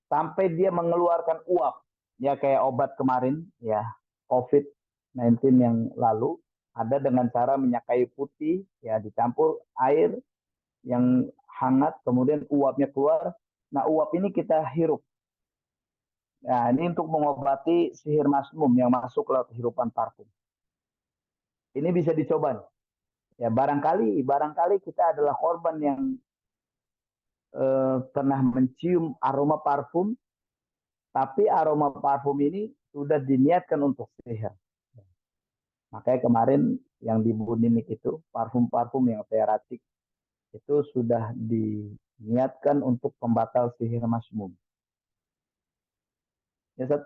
sampai dia mengeluarkan uap. Ya kayak obat kemarin ya, COVID-19 yang lalu, ada dengan cara minyak kayu putih ya dicampur air yang hangat kemudian uapnya keluar. Nah, uap ini kita hirup. Nah, ini untuk mengobati sihir masmum yang masuk lewat hirupan parfum. Ini bisa dicoba nih. Ya, barangkali kita adalah korban yang pernah mencium aroma parfum, tapi aroma parfum ini sudah diniatkan untuk sihir. Makanya kemarin yang di Buninik itu, parfum-parfum yang saya racik, itu sudah diniatkan untuk pembatal sihir masmum. Ya, Ustaz?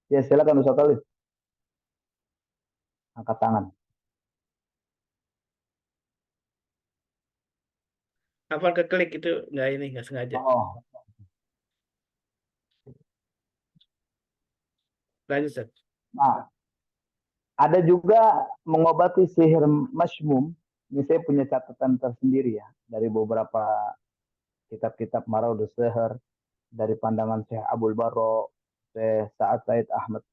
Ya, silakan Ustaz Alif. Angkat tangan. Apa keklik itu nggak sengaja. Oh, Lanjut, Ustaz. nah, ada juga mengobati sihir masmum. Ini saya punya catatan tersendiri ya dari beberapa kitab-kitab Maraudus Sihir, dari pandangan Syekh Abdul Barro, Syekh Sa'ad Said Ahmad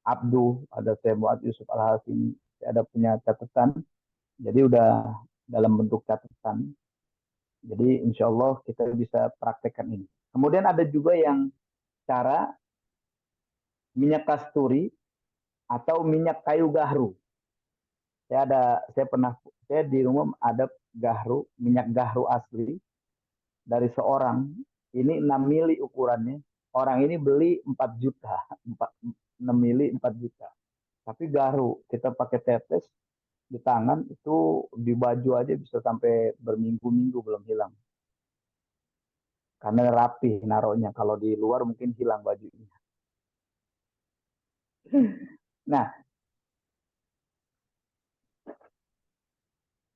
Abdu, ada Syekh Muad Yusuf Al-Hasimi. Saya ada punya catatan. Jadi udah dalam bentuk catatan. Jadi insya Allah kita bisa praktekkan ini. Kemudian ada juga yang cara minyak kasturi atau minyak kayu gahru. Saya di rumah ada gahru, minyak gahru asli dari seorang. Ini 6 mili ukurannya. Orang ini beli 4 juta, 6 mili 4 juta. Tapi gahru, kita pakai tetes di tangan, itu di baju aja bisa sampai berminggu-minggu belum hilang. Karena rapi naruhnya. Kalau di luar mungkin hilang bajunya. Nah,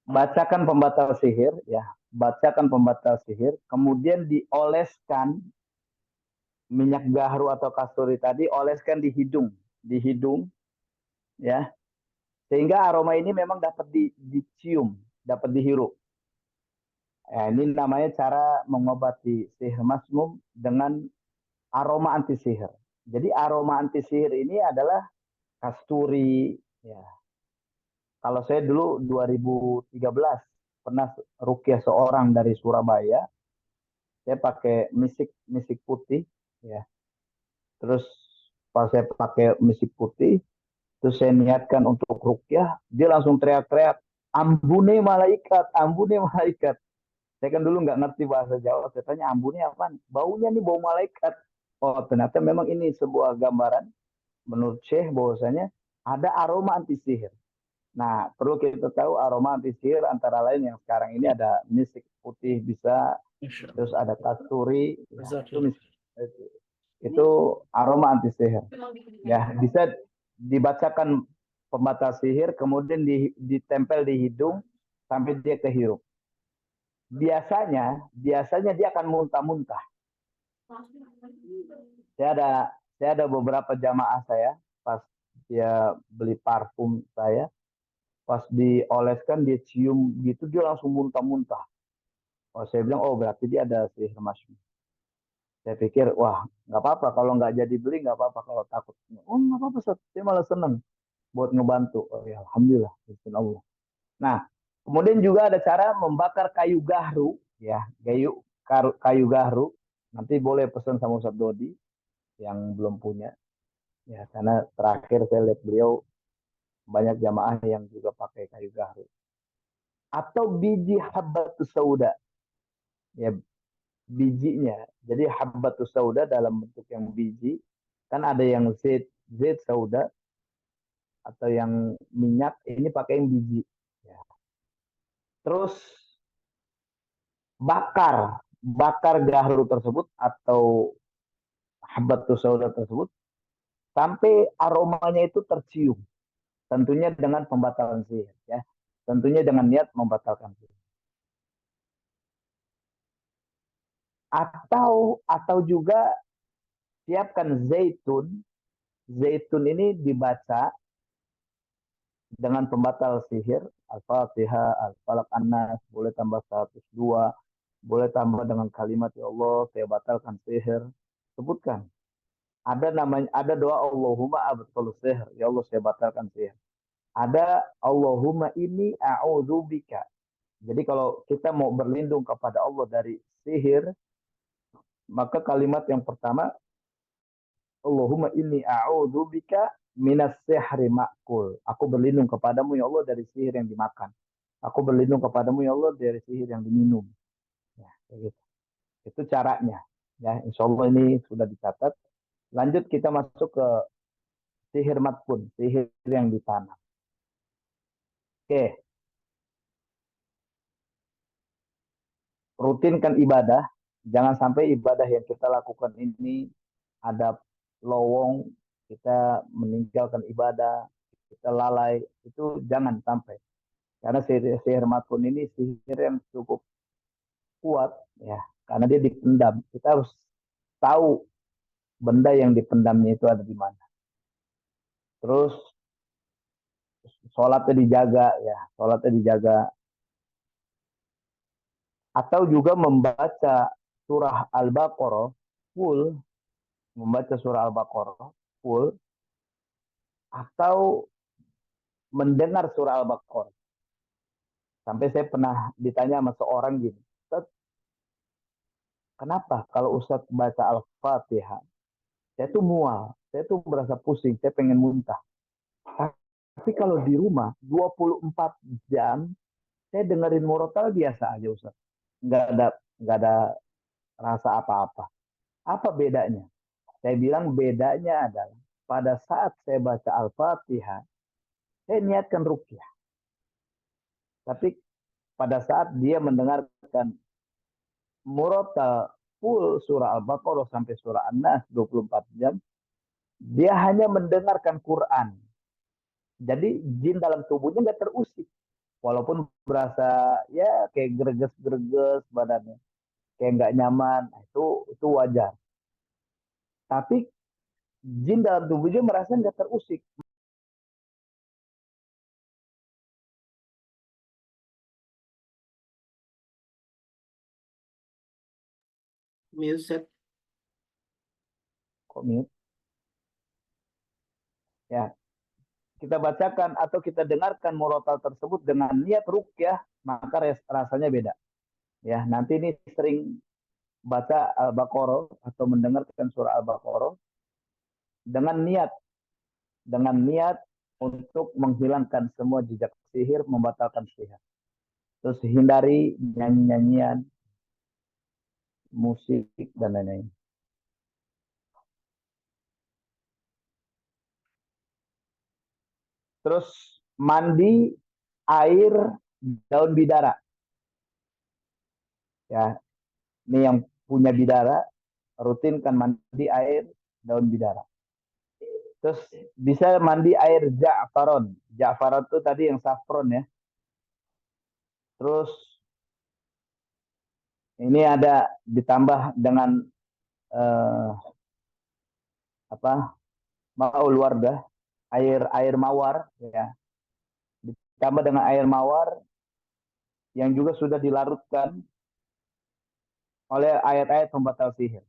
bacakan pembatal sihir ya, bacakan pembatal sihir, kemudian dioleskan minyak gahru atau kasturi tadi, oleskan di hidung ya, sehingga aroma ini memang dapat dicium, dapat dihirup. Ya, ini namanya cara mengobati sihir masmum dengan aroma anti sihir. Jadi aroma anti sihir ini adalah kasturi. Ya. Kalau saya dulu 2013 pernah rukyah seorang dari Surabaya, saya pakai misik misik putih, ya. Terus pas saya pakai misik putih, terus saya niatkan untuk rukyah, dia langsung teriak-teriak, ambune malaikat, ambune malaikat. Saya kan dulu nggak ngerti bahasa Jawa, saya tanya ambune apa? Baunya nih bau malaikat. Oh ternyata memang ini sebuah gambaran menurut Syekh bahwasanya ada aroma anti sihir. Nah perlu kita tahu aroma anti sihir antara lain yang sekarang ini ada misik putih bisa, Insya terus Allah. ada kasturi, ya, Jazakillah. itu aroma anti sihir. Ya bisa dibacakan pembatas sihir, kemudian ditempel di hidung sampai dia kehirup. Biasanya dia akan muntah-muntah. Saya ada saya ada beberapa jamaah saya pas dia beli parfum saya, pas dioleskan dia cium gitu dia langsung muntah-muntah. Oh saya bilang oh berarti dia ada sihir masyum. Saya pikir wah nggak apa-apa kalau nggak jadi beli nggak apa-apa kalau takut. Oh nggak apa-apa saya malah seneng buat ngebantu. Oh ya alhamdulillah, Allah. Nah kemudian juga ada cara membakar kayu gahru, ya kayu gahru. Nanti boleh pesan sama Ustaz Dodi yang belum punya. Ya, karena terakhir saya lihat beliau banyak jamaah yang juga pakai kayu gahru. Atau biji habbatus sauda, ya bijinya. Jadi habbatus sauda dalam bentuk yang biji, kan ada yang zait sauda atau yang minyak, ini pakai yang biji. Ya. Terus bakar gahru tersebut atau habbatus sauda tersebut sampai aromanya itu tercium. Tentunya dengan pembatalan sihir, ya. Tentunya dengan niat membatalkan sihir. Atau juga siapkan zaitun. Zaitun ini dibaca dengan pembatal sihir, Al-Fatihah, Al-Falaq, An-Nas, boleh tambah 102, boleh tambah dengan kalimat ya Allah, saya batalkan sihir. Sebutkan. Ada doa Allahumma abtalus sihir, ya Allah saya batalkan sihir. Ada Allahumma ini a'udzubika. Jadi kalau kita mau berlindung kepada Allah dari sihir, maka kalimat yang pertama Allahumma inni a'udzubika minas sihri ma'kul. Aku berlindung kepadamu ya Allah dari sihir yang dimakan. Aku berlindung kepadamu ya Allah dari sihir yang diminum. Ya, gitu. Itu caranya. Ya, insya Allah ini sudah dicatat. Lanjut kita masuk ke sihir matpun, sihir yang ditanam. Oke, rutinkan ibadah. Jangan sampai ibadah yang kita lakukan ini ada lowong, kita meninggalkan ibadah, kita lalai. Itu jangan sampai. Karena sihir matun ini sihir yang cukup kuat, ya, karena dia dipendam. Kita harus tahu benda yang dipendamnya itu ada di mana. Terus sholatnya dijaga, ya, sholatnya dijaga. Atau juga membaca surah Al-Baqarah full, membaca surah Al-Baqarah full, atau mendengar surah Al-Baqarah. Sampai saya pernah ditanya sama seorang gini, Ustaz, kenapa kalau Ustaz baca Al-Fatihah saya tuh mual, saya tuh merasa pusing, saya pengen muntah. Tapi kalau di rumah 24 jam saya dengerin murotal biasa aja Ustaz. Nggak ada rasa apa-apa. Apa bedanya? Saya bilang bedanya adalah pada saat saya baca Al-Fatihah, saya niatkan rukyah. Tapi pada saat dia mendengarkan murotal full surah Al-Baqarah sampai surah An-Nas 24 jam, dia hanya mendengarkan Quran. Jadi jin dalam tubuhnya nggak terusik. Walaupun berasa ya kayak greges-greges badannya, kayak nggak nyaman, nah, itu wajar. Tapi jin dalam tubuhnya merasa nggak terusik. Music. Kok mute? Ya, kita bacakan atau kita dengarkan murotal tersebut dengan niat ruqyah, maka rasanya beda. Ya, nanti ini sering baca Al-Baqarah atau mendengarkan surah Al-Baqarah dengan niat untuk menghilangkan semua jejak sihir, membatalkan sihir. Terus hindari nyanyi-nyanyian, musik dan lain-lain. Terus mandi air daun bidara. Ya, ini yang punya bidara rutinkan mandi air daun bidara. Terus bisa mandi air ja'faron. Ja'faron itu tadi yang saffron ya. Terus ini ada ditambah dengan eh, apa? Maul wardah, air mawar ya. Ditambah dengan air mawar yang juga sudah dilarutkan oleh ayat-ayat pembatal sihir.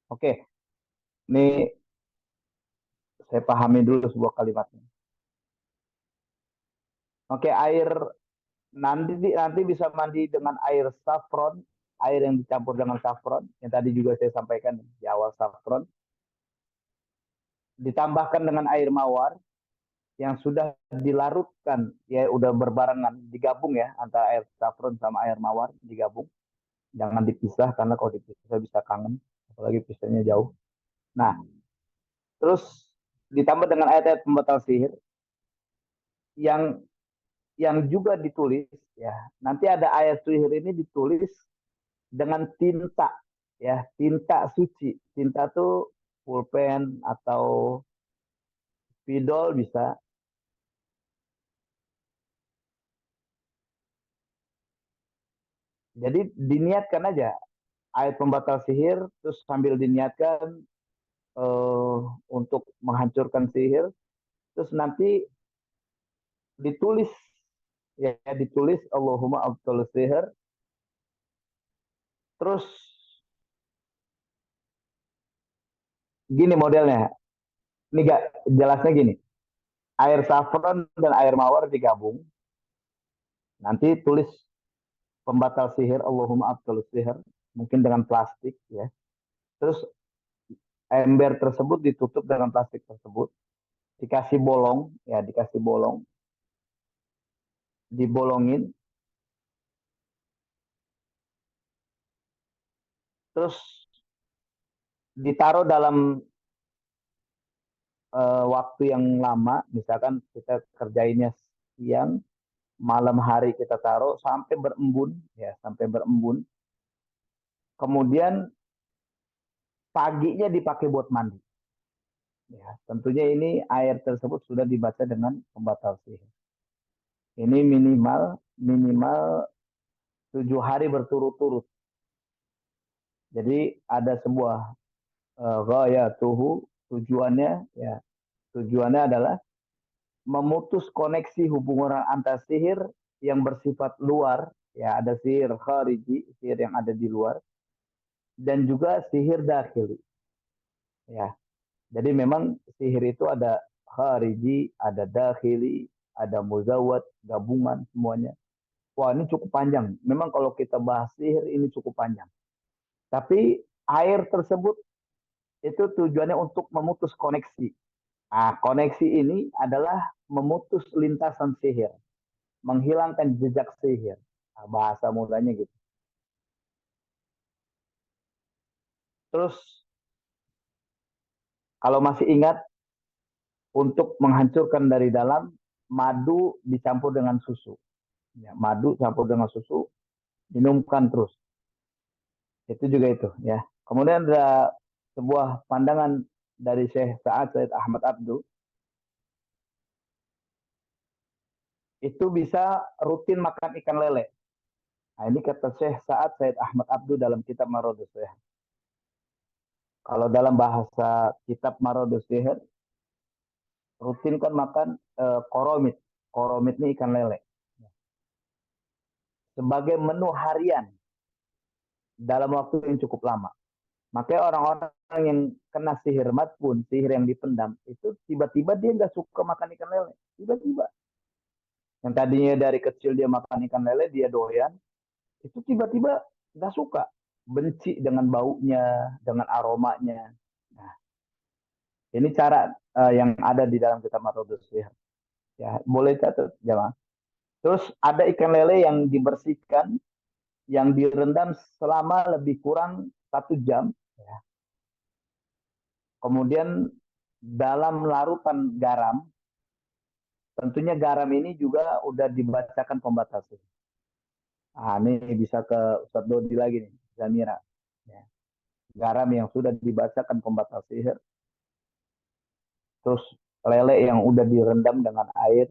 Oke, ini saya pahami dulu sebuah kalimatnya. Oke, air nanti bisa mandi dengan air saffron, air yang dicampur dengan saffron, yang tadi juga saya sampaikan di awal saffron, ditambahkan dengan air mawar yang sudah dilarutkan, ya udah berbarengan, digabung ya antara air saffron sama air mawar digabung, jangan dipisah karena kalau dipisah bisa kangen, apalagi pisahnya jauh. Nah, terus ditambah dengan ayat-ayat pembatal sihir yang juga ditulis ya. Nanti ada ayat sihir ini ditulis dengan tinta ya, tinta suci. Tinta tuh pulpen atau spidol bisa. Jadi diniatkan aja ayat pembatal sihir terus sambil diniatkan untuk menghancurkan sihir, terus nanti ditulis ya, ditulis Allahumma abtul sihir, terus gini modelnya. Ini gak jelasnya gini. Air saffron dan air mawar digabung. Nanti tulis pembatal sihir Allahumma abtul sihir, mungkin dengan plastik ya. Terus ember tersebut ditutup dengan plastik tersebut, dikasih bolong ya, dikasih bolong, dibolongin, terus ditaruh dalam waktu yang lama, misalkan kita kerjainnya siang, malam hari kita taruh sampai berembun ya, sampai berembun. Kemudian paginya dipakai buat mandi. Ya, tentunya ini air tersebut sudah dibaca dengan pembatal sihir. Ini minimal 7 hari berturut-turut. Jadi ada sebuah tujuannya ya, tujuannya adalah memutus koneksi hubungan antar sihir yang bersifat luar ya, ada sihir khariji, sihir yang ada di luar, dan juga sihir dakhili ya. Jadi memang sihir itu ada khariji, ada dakhili, ada muzawwad, gabungan semuanya. Wah, ini cukup panjang. Memang kalau kita bahas sihir ini cukup panjang. Tapi air tersebut itu tujuannya untuk memutus koneksi. Nah, koneksi ini adalah memutus lintasan sihir, menghilangkan jejak sihir. Nah, bahasa mudahnya gitu. Terus kalau masih ingat, untuk menghancurkan dari dalam, madu dicampur dengan susu. Ya, madu campur dengan susu, minumkan terus. Itu juga itu ya. Kemudian ada sebuah pandangan dari Syekh Sa'ad Said Ahmad Abdu, itu bisa rutin makan ikan lele. Nah, ini kata Syekh Sa'ad Said Ahmad Abdu dalam kitab Marodus Sihir. Kalau dalam bahasa kitab Marodus Sihir, rutin kan makan koromit. Koromit ini ikan lele. Sebagai menu harian dalam waktu yang cukup lama. Makanya orang-orang yang kena sihir mat pun, sihir yang dipendam, itu tiba-tiba dia nggak suka makan ikan lele. Tiba-tiba. Yang tadinya dari kecil dia makan ikan lele, dia doyan, itu tiba-tiba nggak suka. Benci dengan baunya, dengan aromanya. Nah, ini cara yang ada di dalam kitab Matadus Sihir. Ya, boleh catat, jemaah. Terus ada ikan lele yang dibersihkan, yang direndam selama lebih kurang 1 jam. Ya. Kemudian dalam larutan garam, tentunya garam ini juga udah dibacakan pembatasnya. Ah, ini bisa ke Ustadz Dodi lagi nih, Zamira. Ya. Garam yang sudah dibacakan pembatas sihir, terus lele yang udah direndam dengan air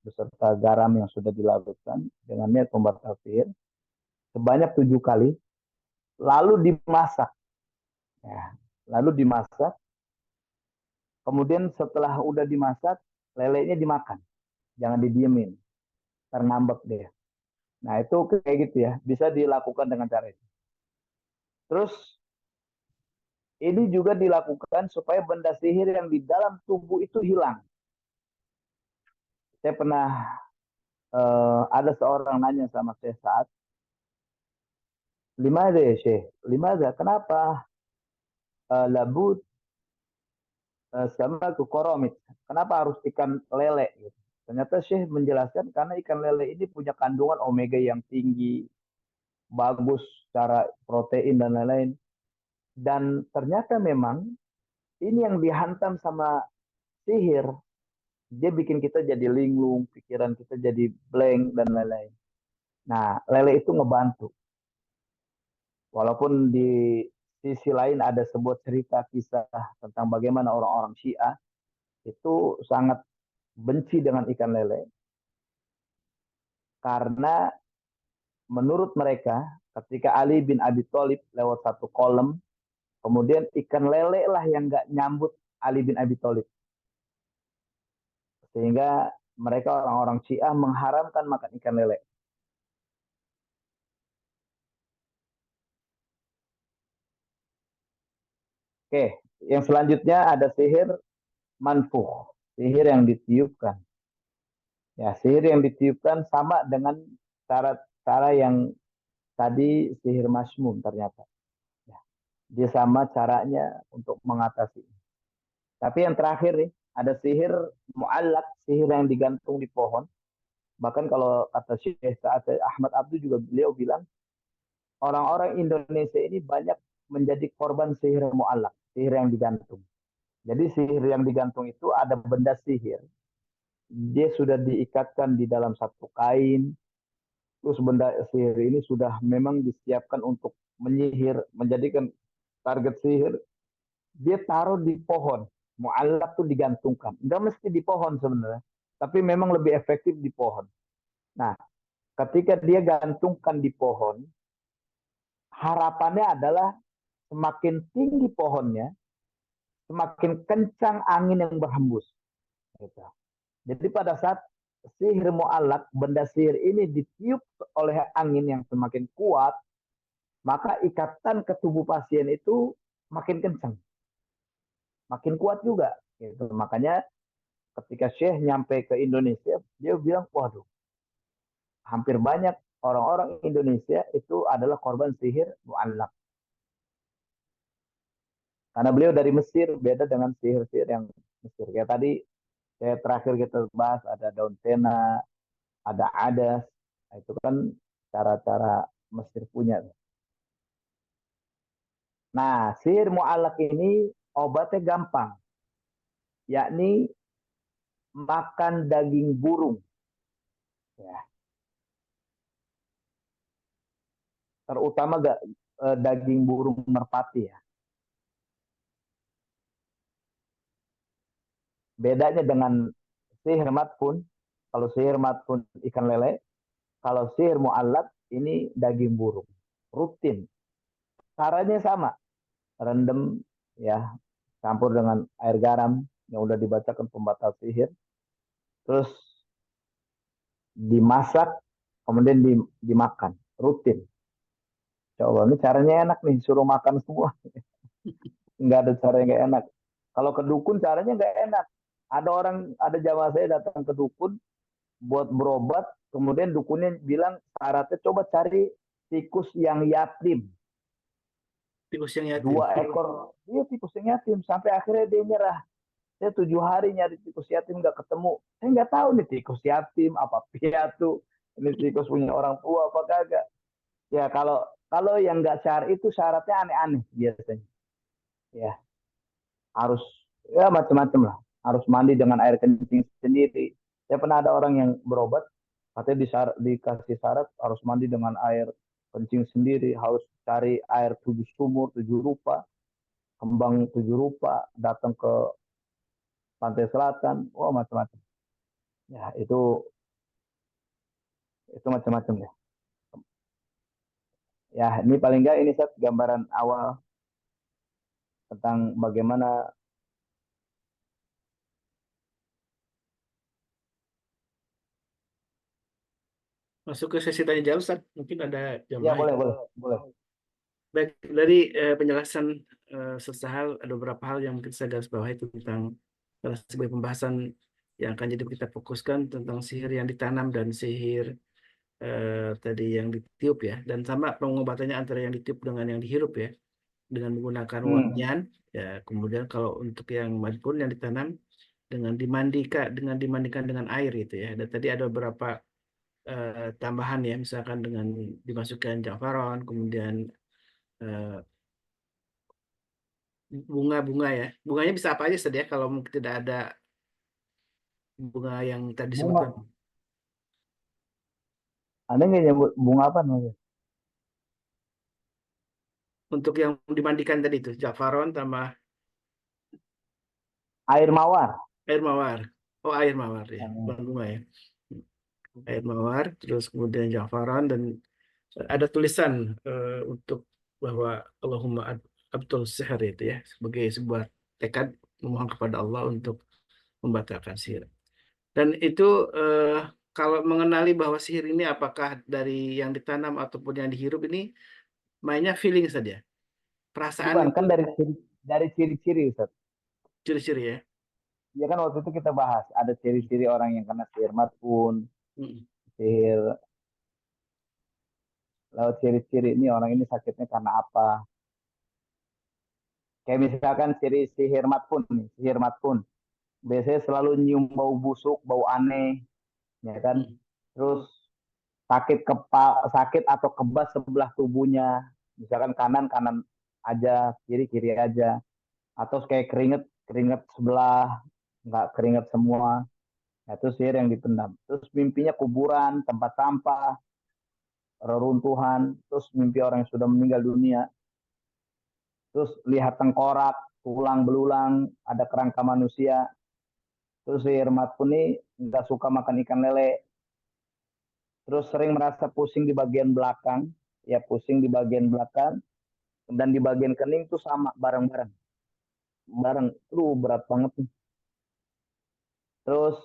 beserta garam yang sudah dilarutkan dengan niat pembatas sihir sebanyak 7 kali, lalu dimasak. Ya. Lalu dimasak, kemudian setelah udah dimasak, lelenya dimakan, jangan didiemin, ternambak deh. Nah itu kayak gitu ya, bisa dilakukan dengan cara itu. Terus ini juga dilakukan supaya benda sihir yang di dalam tubuh itu hilang. Saya pernah ada seorang nanya sama saya saat, lima ya Syekh, lima kenapa labut sama koromit, kenapa harus ikan lele? Gitu. Ternyata Syekh menjelaskan karena ikan lele ini punya kandungan omega yang tinggi, bagus secara protein dan lain-lain. Dan ternyata memang ini yang dihantam sama sihir, dia bikin kita jadi linglung, pikiran kita jadi blank dan lain-lain. Nah, lele itu ngebantu. Walaupun di sisi lain ada sebuah cerita kisah tentang bagaimana orang-orang Syiah itu sangat benci dengan ikan lele karena menurut mereka ketika Ali bin Abi Thalib lewat satu kolam, kemudian ikan lele lah yang nggak nyambut Ali bin Abi Thalib, sehingga mereka orang-orang Syiah mengharamkan makan ikan lele. Oke, yang selanjutnya ada sihir manfuh, sihir yang ditiupkan. Ya, sihir yang ditiupkan sama dengan cara-cara yang tadi sihir masmum ternyata. Ya, dia sama caranya untuk mengatasi. Tapi yang terakhir nih, ada sihir mu'allak, sihir yang digantung di pohon. Bahkan kalau kata Syekh Sa'ad Ahmad Abdu juga beliau bilang, orang-orang Indonesia ini banyak menjadi korban sihir mu'allak, sihir yang digantung. Jadi sihir yang digantung itu ada benda sihir, dia sudah diikatkan di dalam satu kain, terus benda sihir ini sudah memang disiapkan untuk menyihir, menjadikan target sihir, dia taruh di pohon. Mu'allak tuh digantungkan. Nggak mesti di pohon sebenarnya, tapi memang lebih efektif di pohon. Nah, ketika dia gantungkan di pohon, harapannya adalah semakin tinggi pohonnya, semakin kencang angin yang berhembus. Gitu. Jadi pada saat sihir mu'allak, benda sihir ini ditiup oleh angin yang semakin kuat, maka ikatan ke tubuh pasien itu makin kencang, makin kuat juga. Gitu. Makanya ketika Syekh nyampe ke Indonesia, dia bilang, waduh, hampir banyak orang-orang Indonesia itu adalah korban sihir mu'allak. Karena beliau dari Mesir, beda dengan sihir-sihir yang Mesir. Kayak tadi, saya terakhir kita bahas, ada daun tena, ada adas. Nah, itu kan cara-cara Mesir punya. Nah, sihir mu'allak ini obatnya gampang, yakni makan daging burung. Ya, terutama daging burung merpati ya. Bedanya dengan sihir matpun, kalau sihir matpun ikan lele, kalau sihir mu'allak ini daging burung. Rutin. Caranya sama, rendam ya, campur dengan air garam, yang udah dibacakan pembatal sihir, terus dimasak, kemudian dimakan rutin. Coba ini caranya enak nih, suruh makan semua. Nggak ada cara yang nggak enak. Kalau ke dukun caranya nggak enak. Ada orang, ada jamaah saya datang ke dukun buat berobat, kemudian dukunnya bilang syaratnya coba cari tikus yang yatim, Tikus yang yatim. 2 ekor. Dia tikus yang yatim, sampai akhirnya dia nyerah. Saya 7 hari nyari tikus yatim nggak ketemu. Saya nggak tahu nih tikus yatim apa piatu, ini tikus punya orang tua apa kagak. Ya kalau kalau yang nggak syar itu syaratnya aneh-aneh biasanya. Ya harus, ya macam-macam lah. Harus mandi dengan air kencing sendiri. Saya pernah ada orang yang berobat, katanya dikasih syarat harus mandi dengan air kencing sendiri, harus cari air 7 sumur, 7 rupa, kembang 7 rupa, datang ke pantai selatan, wah macam-macam. Ya itu macam-macam ya. Ya ini paling nggak ini set gambaran awal tentang bagaimana. Masuk ke sesi tanya jawab, Ustaz. Mungkin ada Ya jamaah. boleh boleh boleh. Baik, dari penjelasan hal, ada beberapa hal yang mungkin saya garis bawahi tentang sebagai pembahasan yang akan jadi kita fokuskan tentang sihir yang ditanam dan sihir tadi yang ditiup ya, dan sama pengobatannya antara yang ditiup dengan yang dihirup ya, dengan menggunakan Hmm. wangian ya. Kemudian kalau untuk yang madpun yang ditanam dengan dimandikan dengan air itu ya. Dan tadi ada beberapa tambahan ya, misalkan dengan dimasukkan jafaron, kemudian eh, bunga-bunga ya. Bunganya bisa apa aja saja kalau mungkin tidak ada bunga yang tadi disebutkan. Bunga, ada nggak nyebut bunga apa namanya? Untuk yang dimandikan tadi itu jafaron tambah Air mawar. air mawar. Oh, air mawar ya, Hmm. bukan bunga ya. Air mawar, terus kemudian jafaron, dan ada tulisan untuk bahwa Allahumma abtul sihir itu ya, sebagai sebuah tekad memohon kepada Allah untuk membatalkan sihir. Dan itu eh, kalau mengenali bahwa sihir ini apakah dari yang ditanam ataupun yang dihirup, ini mainnya feeling saja. Perasaan Bukan itu kan dari ciri-ciri Ustaz. ciri-ciri ya. Ya kan waktu itu kita bahas ada ciri-ciri orang yang kena sihir matpun, Mm. sihir. Lalu ciri-ciri ini orang ini sakitnya karena apa? Kayak misalkan ciri sihir matpun nih, sihir matpun. Biasanya selalu nyium bau busuk, bau aneh, ya kan? Mm. Terus sakit atau kebas sebelah tubuhnya, misalkan kanan kanan aja, kiri kiri aja, atau kayak keringet keringet sebelah, nggak keringet semua. Nah, itu sihir yang dipendam. Terus mimpinya kuburan, tempat sampah, reruntuhan, terus mimpi orang yang sudah meninggal dunia, terus lihat tengkorak, tulang belulang, ada kerangka manusia. Terus sihir matpun ini nggak suka makan ikan lele, terus sering merasa pusing di bagian belakang, ya pusing di bagian belakang, dan di bagian kening tuh sama bareng-bareng, bareng. Berat banget nih. Terus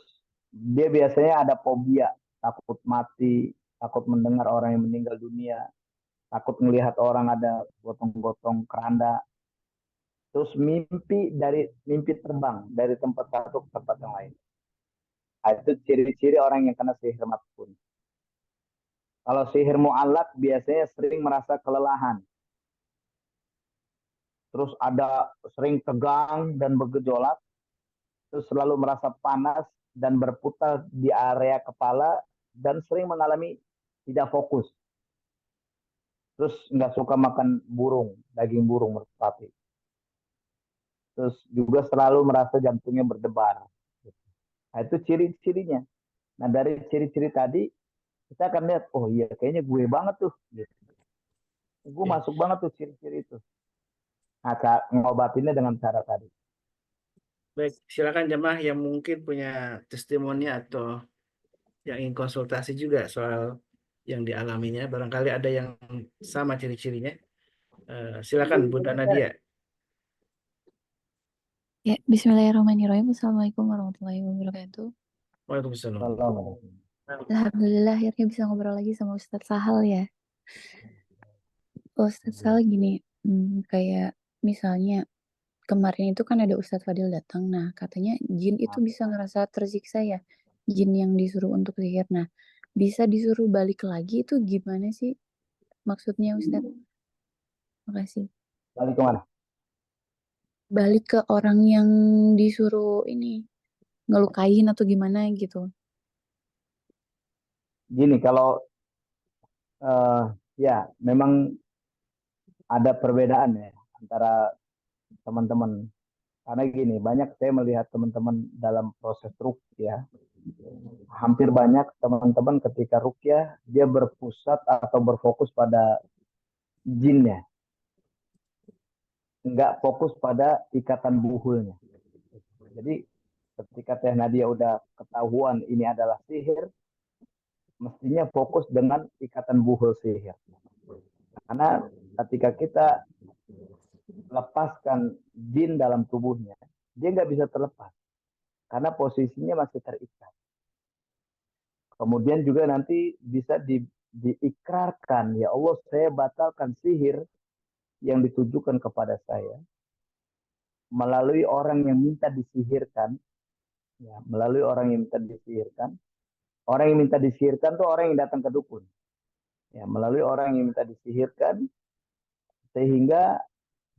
dia biasanya ada fobia, takut mati, takut mendengar orang yang meninggal dunia, takut melihat orang ada gotong-gotong keranda. Terus mimpi terbang dari tempat satu ke tempat yang lain. Nah, itu ciri-ciri orang yang kena sihir matpun. Kalau sihir mu'alak biasanya sering merasa kelelahan, terus ada sering tegang dan bergejolak, terus selalu merasa panas dan berputar di area kepala, dan sering mengalami tidak fokus. Terus nggak suka makan burung, daging burung merpati. Terus juga selalu merasa jantungnya berdebar. Nah, itu ciri-cirinya. Nah, dari ciri-ciri tadi kita akan lihat, oh iya kayaknya gue banget tuh. Gitu. Gue Ya. masuk banget tuh ciri-ciri itu. Nah, ngobatinnya dengan cara tadi. Baik, silakan jemaah yang mungkin punya testimoni atau yang ingin konsultasi juga soal yang dialaminya. Barangkali ada yang sama ciri-cirinya. Silakan Bunda Nadia. Ya, Bismillahirrahmanirrahim. Assalamualaikum warahmatullahi wabarakatuh. Waalaikumsalam. Salam. Alhamdulillah akhirnya bisa ngobrol lagi sama Ustadz Sahal ya. Ustadz Sahal gini, kayak misalnya kemarin itu kan ada Ustadz Fadil datang. Nah, katanya jin itu bisa ngerasa tersiksa ya. Jin yang disuruh untuk sihir. Nah, bisa disuruh balik lagi itu gimana sih maksudnya Ustadz? Makasih. Balik kemana? Balik ke orang yang disuruh ini ngelukain atau gimana gitu. Gini, kalau eh, ya memang ada perbedaan ya antara teman-teman. Karena gini, banyak saya melihat teman-teman dalam proses rukyah, hampir banyak teman-teman ketika rukyah dia berpusat atau berfokus pada jinnya, nggak fokus pada ikatan buhulnya. Jadi ketika Teh Nadia udah ketahuan ini adalah sihir, mestinya fokus dengan ikatan buhul sihir. Karena ketika kita lepaskan jin dalam tubuhnya, dia nggak bisa terlepas karena posisinya masih terikat. Kemudian juga nanti bisa diikrarkan, ya Allah saya batalkan sihir yang ditujukan kepada saya melalui orang yang minta disihirkan, ya, melalui orang yang minta disihirkan. Orang yang minta disihirkan tuh orang yang datang ke dukun, ya, melalui orang yang minta disihirkan sehingga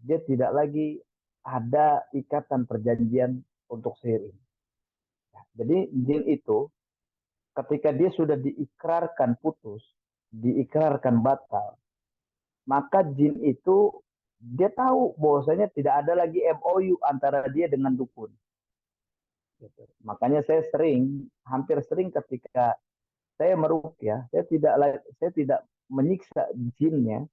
dia tidak lagi ada ikatan perjanjian untuk sihir ini. Jadi jin itu ketika dia sudah diikrarkan putus, diikrarkan batal, maka jin itu dia tahu bahwasanya tidak ada lagi MOU antara dia dengan dukun. Gitu. Makanya saya hampir sering ketika saya meruqyah, saya tidak menyiksa jinnya,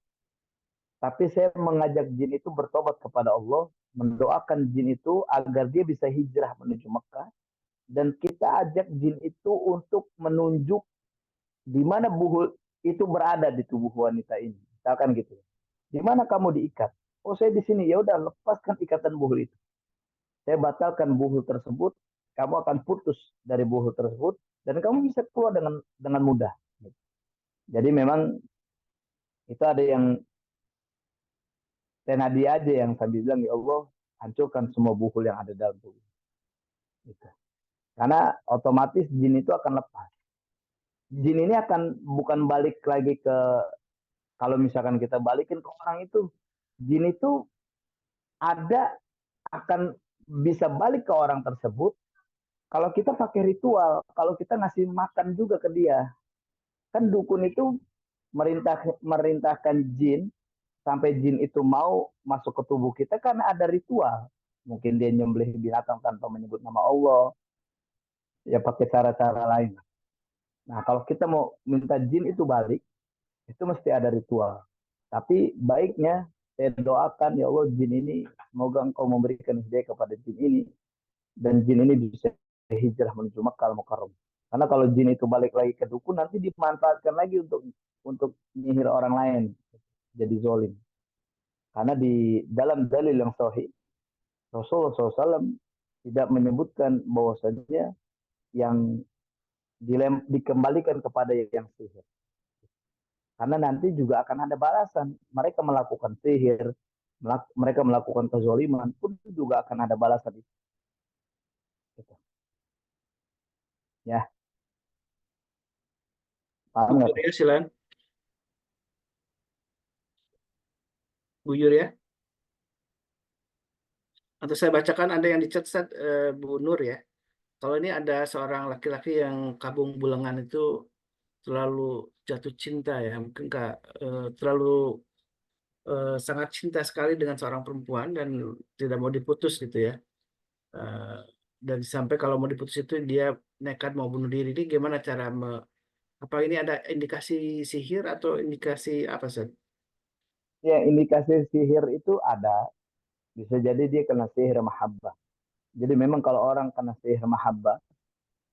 tapi saya mengajak jin itu bertobat kepada Allah, mendoakan jin itu agar dia bisa hijrah menuju Mekah, dan kita ajak jin itu untuk menunjuk di mana buhul itu berada di tubuh wanita ini. Misalkan gitu. Di mana kamu diikat? Oh, saya di sini. Ya udah, lepaskan ikatan buhul itu. Saya batalkan buhul tersebut. Kamu akan putus dari buhul tersebut dan kamu bisa keluar dengan mudah. Jadi memang itu ada yang tenadi aja yang sambil bilang, ya Allah hancurkan semua buhul yang ada dalam tubuh. Gitu. Karena otomatis jin itu akan lepas. Jin ini akan bukan balik lagi ke, kalau misalkan kita balikin ke orang itu, jin itu ada akan bisa balik ke orang tersebut kalau kita pakai ritual, kalau kita ngasih makan juga ke dia. Kan dukun itu merintahkan jin sampai jin itu mau masuk ke tubuh kita karena ada ritual. Mungkin dia nyembelih binatang tanpa menyebut nama Allah, ya pakai cara-cara lain. Nah, kalau kita mau minta jin itu balik, itu mesti ada ritual. Tapi baiknya saya doakan, ya Allah jin ini semoga engkau memberikan hidayah kepada jin ini dan jin ini bisa hijrah menuju Makkah Al-Mukarram. Karena kalau jin itu balik lagi ke dukun nanti dimanfaatkan lagi untuk nyihir orang lain, jadi zolim. Karena di dalam dalil yang sahih Rasulullah SAW tidak menyebutkan bahwasanya yang dikembalikan kepada yang sihir. Karena nanti juga akan ada balasan. Mereka melakukan sihir, mereka melakukan kezoliman pun juga akan ada balasan itu. Gitu. Ya, paham nggak? Buyur ya, silakan. Buyur ya. Atau saya bacakan ada yang dicat Bu Nur ya. Kalau ini ada seorang laki-laki yang kabung bulengan itu terlalu jatuh cinta ya, mungkin terlalu sangat cinta sekali dengan seorang perempuan dan tidak mau diputus gitu ya. Eh, dan sampai kalau mau diputus itu dia nekat mau bunuh diri. Ini gimana cara apa ini ada indikasi sihir atau indikasi apa sih? Ya, indikasi sihir itu ada. Bisa jadi dia kena sihir mahabbah. Jadi memang kalau orang kena sihir mahabbah,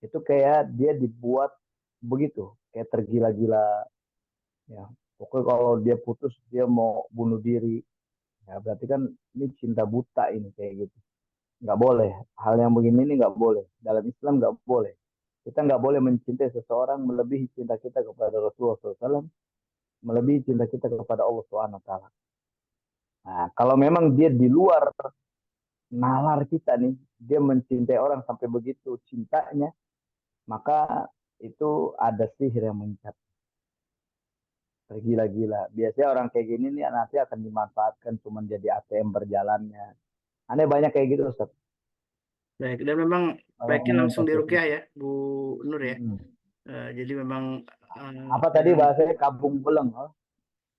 itu kayak dia dibuat begitu. Kayak tergila-gila. Ya. Pokoknya kalau dia putus, dia mau bunuh diri. Ya, berarti kan ini cinta buta ini kayak gitu. Nggak boleh. Hal yang begini ini nggak boleh. Dalam Islam nggak boleh. Kita nggak boleh mencintai seseorang melebihi cinta kita kepada Rasulullah SAW, melebihi cinta kita kepada Allah Subhanahu Wa Taala. Nah, kalau memang dia di luar nalar kita nih, dia mencintai orang sampai begitu cintanya, maka itu ada sihir yang mengikat. Tergila-gila. Biasanya orang kayak gini nih nanti akan dimanfaatkan cuma jadi ATM berjalannya. Aneh banyak kayak gitu Ustaz. Baik, dan memang baiknya Orang langsung kasus diruqyah ya, Bu Nur ya. hmm. Jadi memang Apa tadi jangan bahasanya kabung beleng? Oh,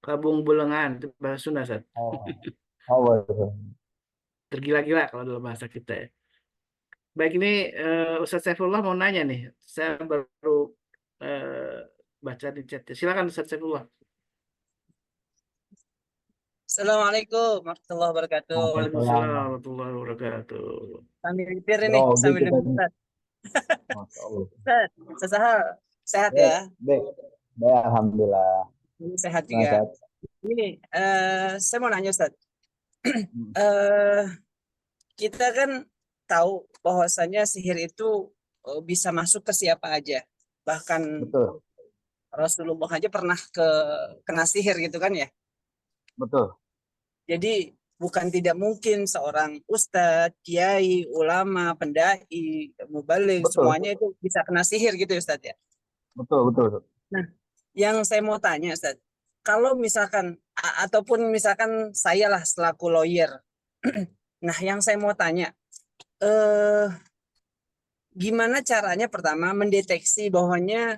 kabung belengan itu bahasa Sunda, Sat. oh, oh betul. Tergila-gila kalau dalam bahasa kita ya. Baik, ini Ustaz Saifullah mau nanya nih. Saya baru eh, baca di chat. Silakan Ustaz Saifullah. Assalamualaikum warahmatullahi wabarakatuh. Waalaikumsalam Waalaikumsalam. warahmatullahi wabarakatuh. Sambil nyetir ini, Grogi sambil kita nunggu nih. Ustaz. Masya Allah. Ustaz, sesahal sehat Baik, ya? baik. Baik, alhamdulillah. Ini sehat Nah, juga. Ustaz. Ini, saya mau nanya Ustaz. Hmm, Eh, kita kan tahu bahwasanya sihir itu bisa masuk ke siapa aja. Bahkan betul, Rasulullah aja pernah kena sihir gitu kan ya. betul, Jadi bukan tidak mungkin seorang ustadz, kiai, ulama, pendai, mubalik, betul, semuanya itu bisa kena sihir gitu ya Ustadz ya. betul, betul. Nah, yang saya mau tanya Ustadz, kalau misalkan ataupun misalkan saya lah selaku lawyer, nah yang saya mau tanya, eh, gimana caranya pertama mendeteksi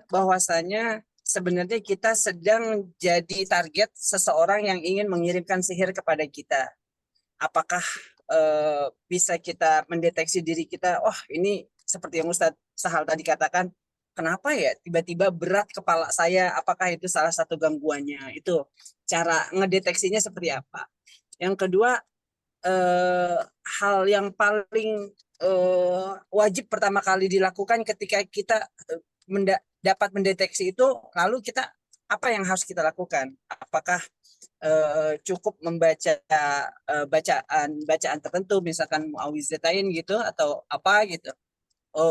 bahwasanya sebenarnya kita sedang jadi target seseorang yang ingin mengirimkan sihir kepada kita. Apakah bisa kita mendeteksi diri kita, oh ini seperti yang Ustadz Sahal tadi katakan, kenapa ya tiba-tiba berat kepala saya, apakah itu salah satu gangguannya? Itu cara ngedeteksinya seperti apa? Yang kedua, hal yang paling wajib pertama kali dilakukan ketika kita dapat mendeteksi itu, lalu kita apa yang harus kita lakukan? Apakah cukup membaca bacaan tertentu, misalkan muawwizatain gitu atau apa gitu,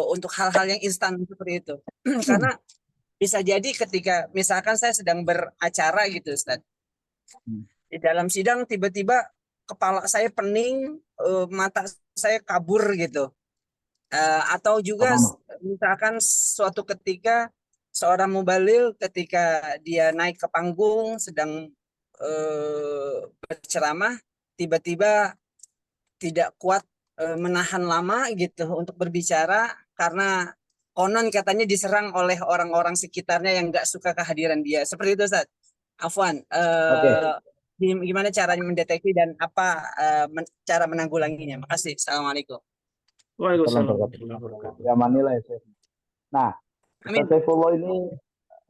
untuk hal-hal yang instan seperti itu? Karena bisa jadi ketika misalkan saya sedang beracara gitu Ustaz, Hmm. di dalam sidang tiba-tiba kepala saya pening, mata saya kabur gitu. Atau juga Paham? misalkan suatu ketika seorang mubalil ketika dia naik ke panggung sedang berceramah, tiba-tiba tidak kuat menahan lama gitu untuk berbicara karena konon katanya diserang oleh orang-orang sekitarnya yang nggak suka kehadiran dia. Seperti itu Ustaz. Afwan, Oke, gimana caranya mendeteksi dan apa cara menanggulanginya? Makasih. Assalamualaikum. Salam Waalaikumsalam berkata. warahmatullahi wabarakatuh. Ya Manila ya, Syekh. Nah, Ustaz Amin. Saifullah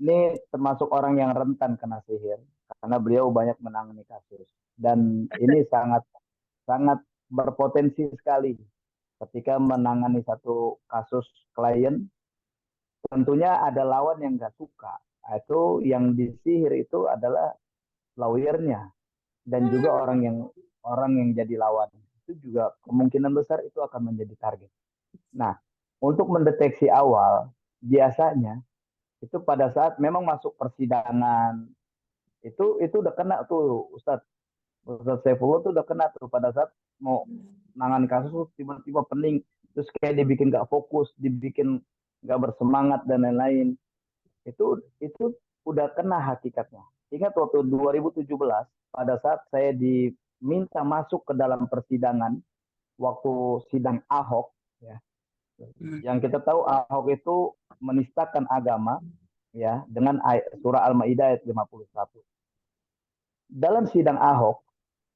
ini termasuk orang yang rentan kena sihir karena beliau banyak menangani kasus dan ini sangat sangat berpotensi sekali ketika menangani satu kasus klien. Tentunya ada lawan yang nggak suka. Itu yang disihir itu adalah lawyernya dan juga orang yang jadi lawan itu juga kemungkinan besar itu akan menjadi target. Nah, untuk mendeteksi awal biasanya itu pada saat memang masuk persidangan itu udah kena tuh Ustadz Saifullah tuh udah kena tuh pada saat mau nangan kasus tiba-tiba pening terus kayak dibikin gak fokus, dibikin gak bersemangat dan lain-lain. Itu udah kena hakikatnya. Ingat waktu 2017 pada saat saya diminta masuk ke dalam persidangan waktu sidang Ahok ya. Yang kita tahu Ahok itu menistakan agama ya dengan surah Al-Maidah ayat 51. Dalam sidang Ahok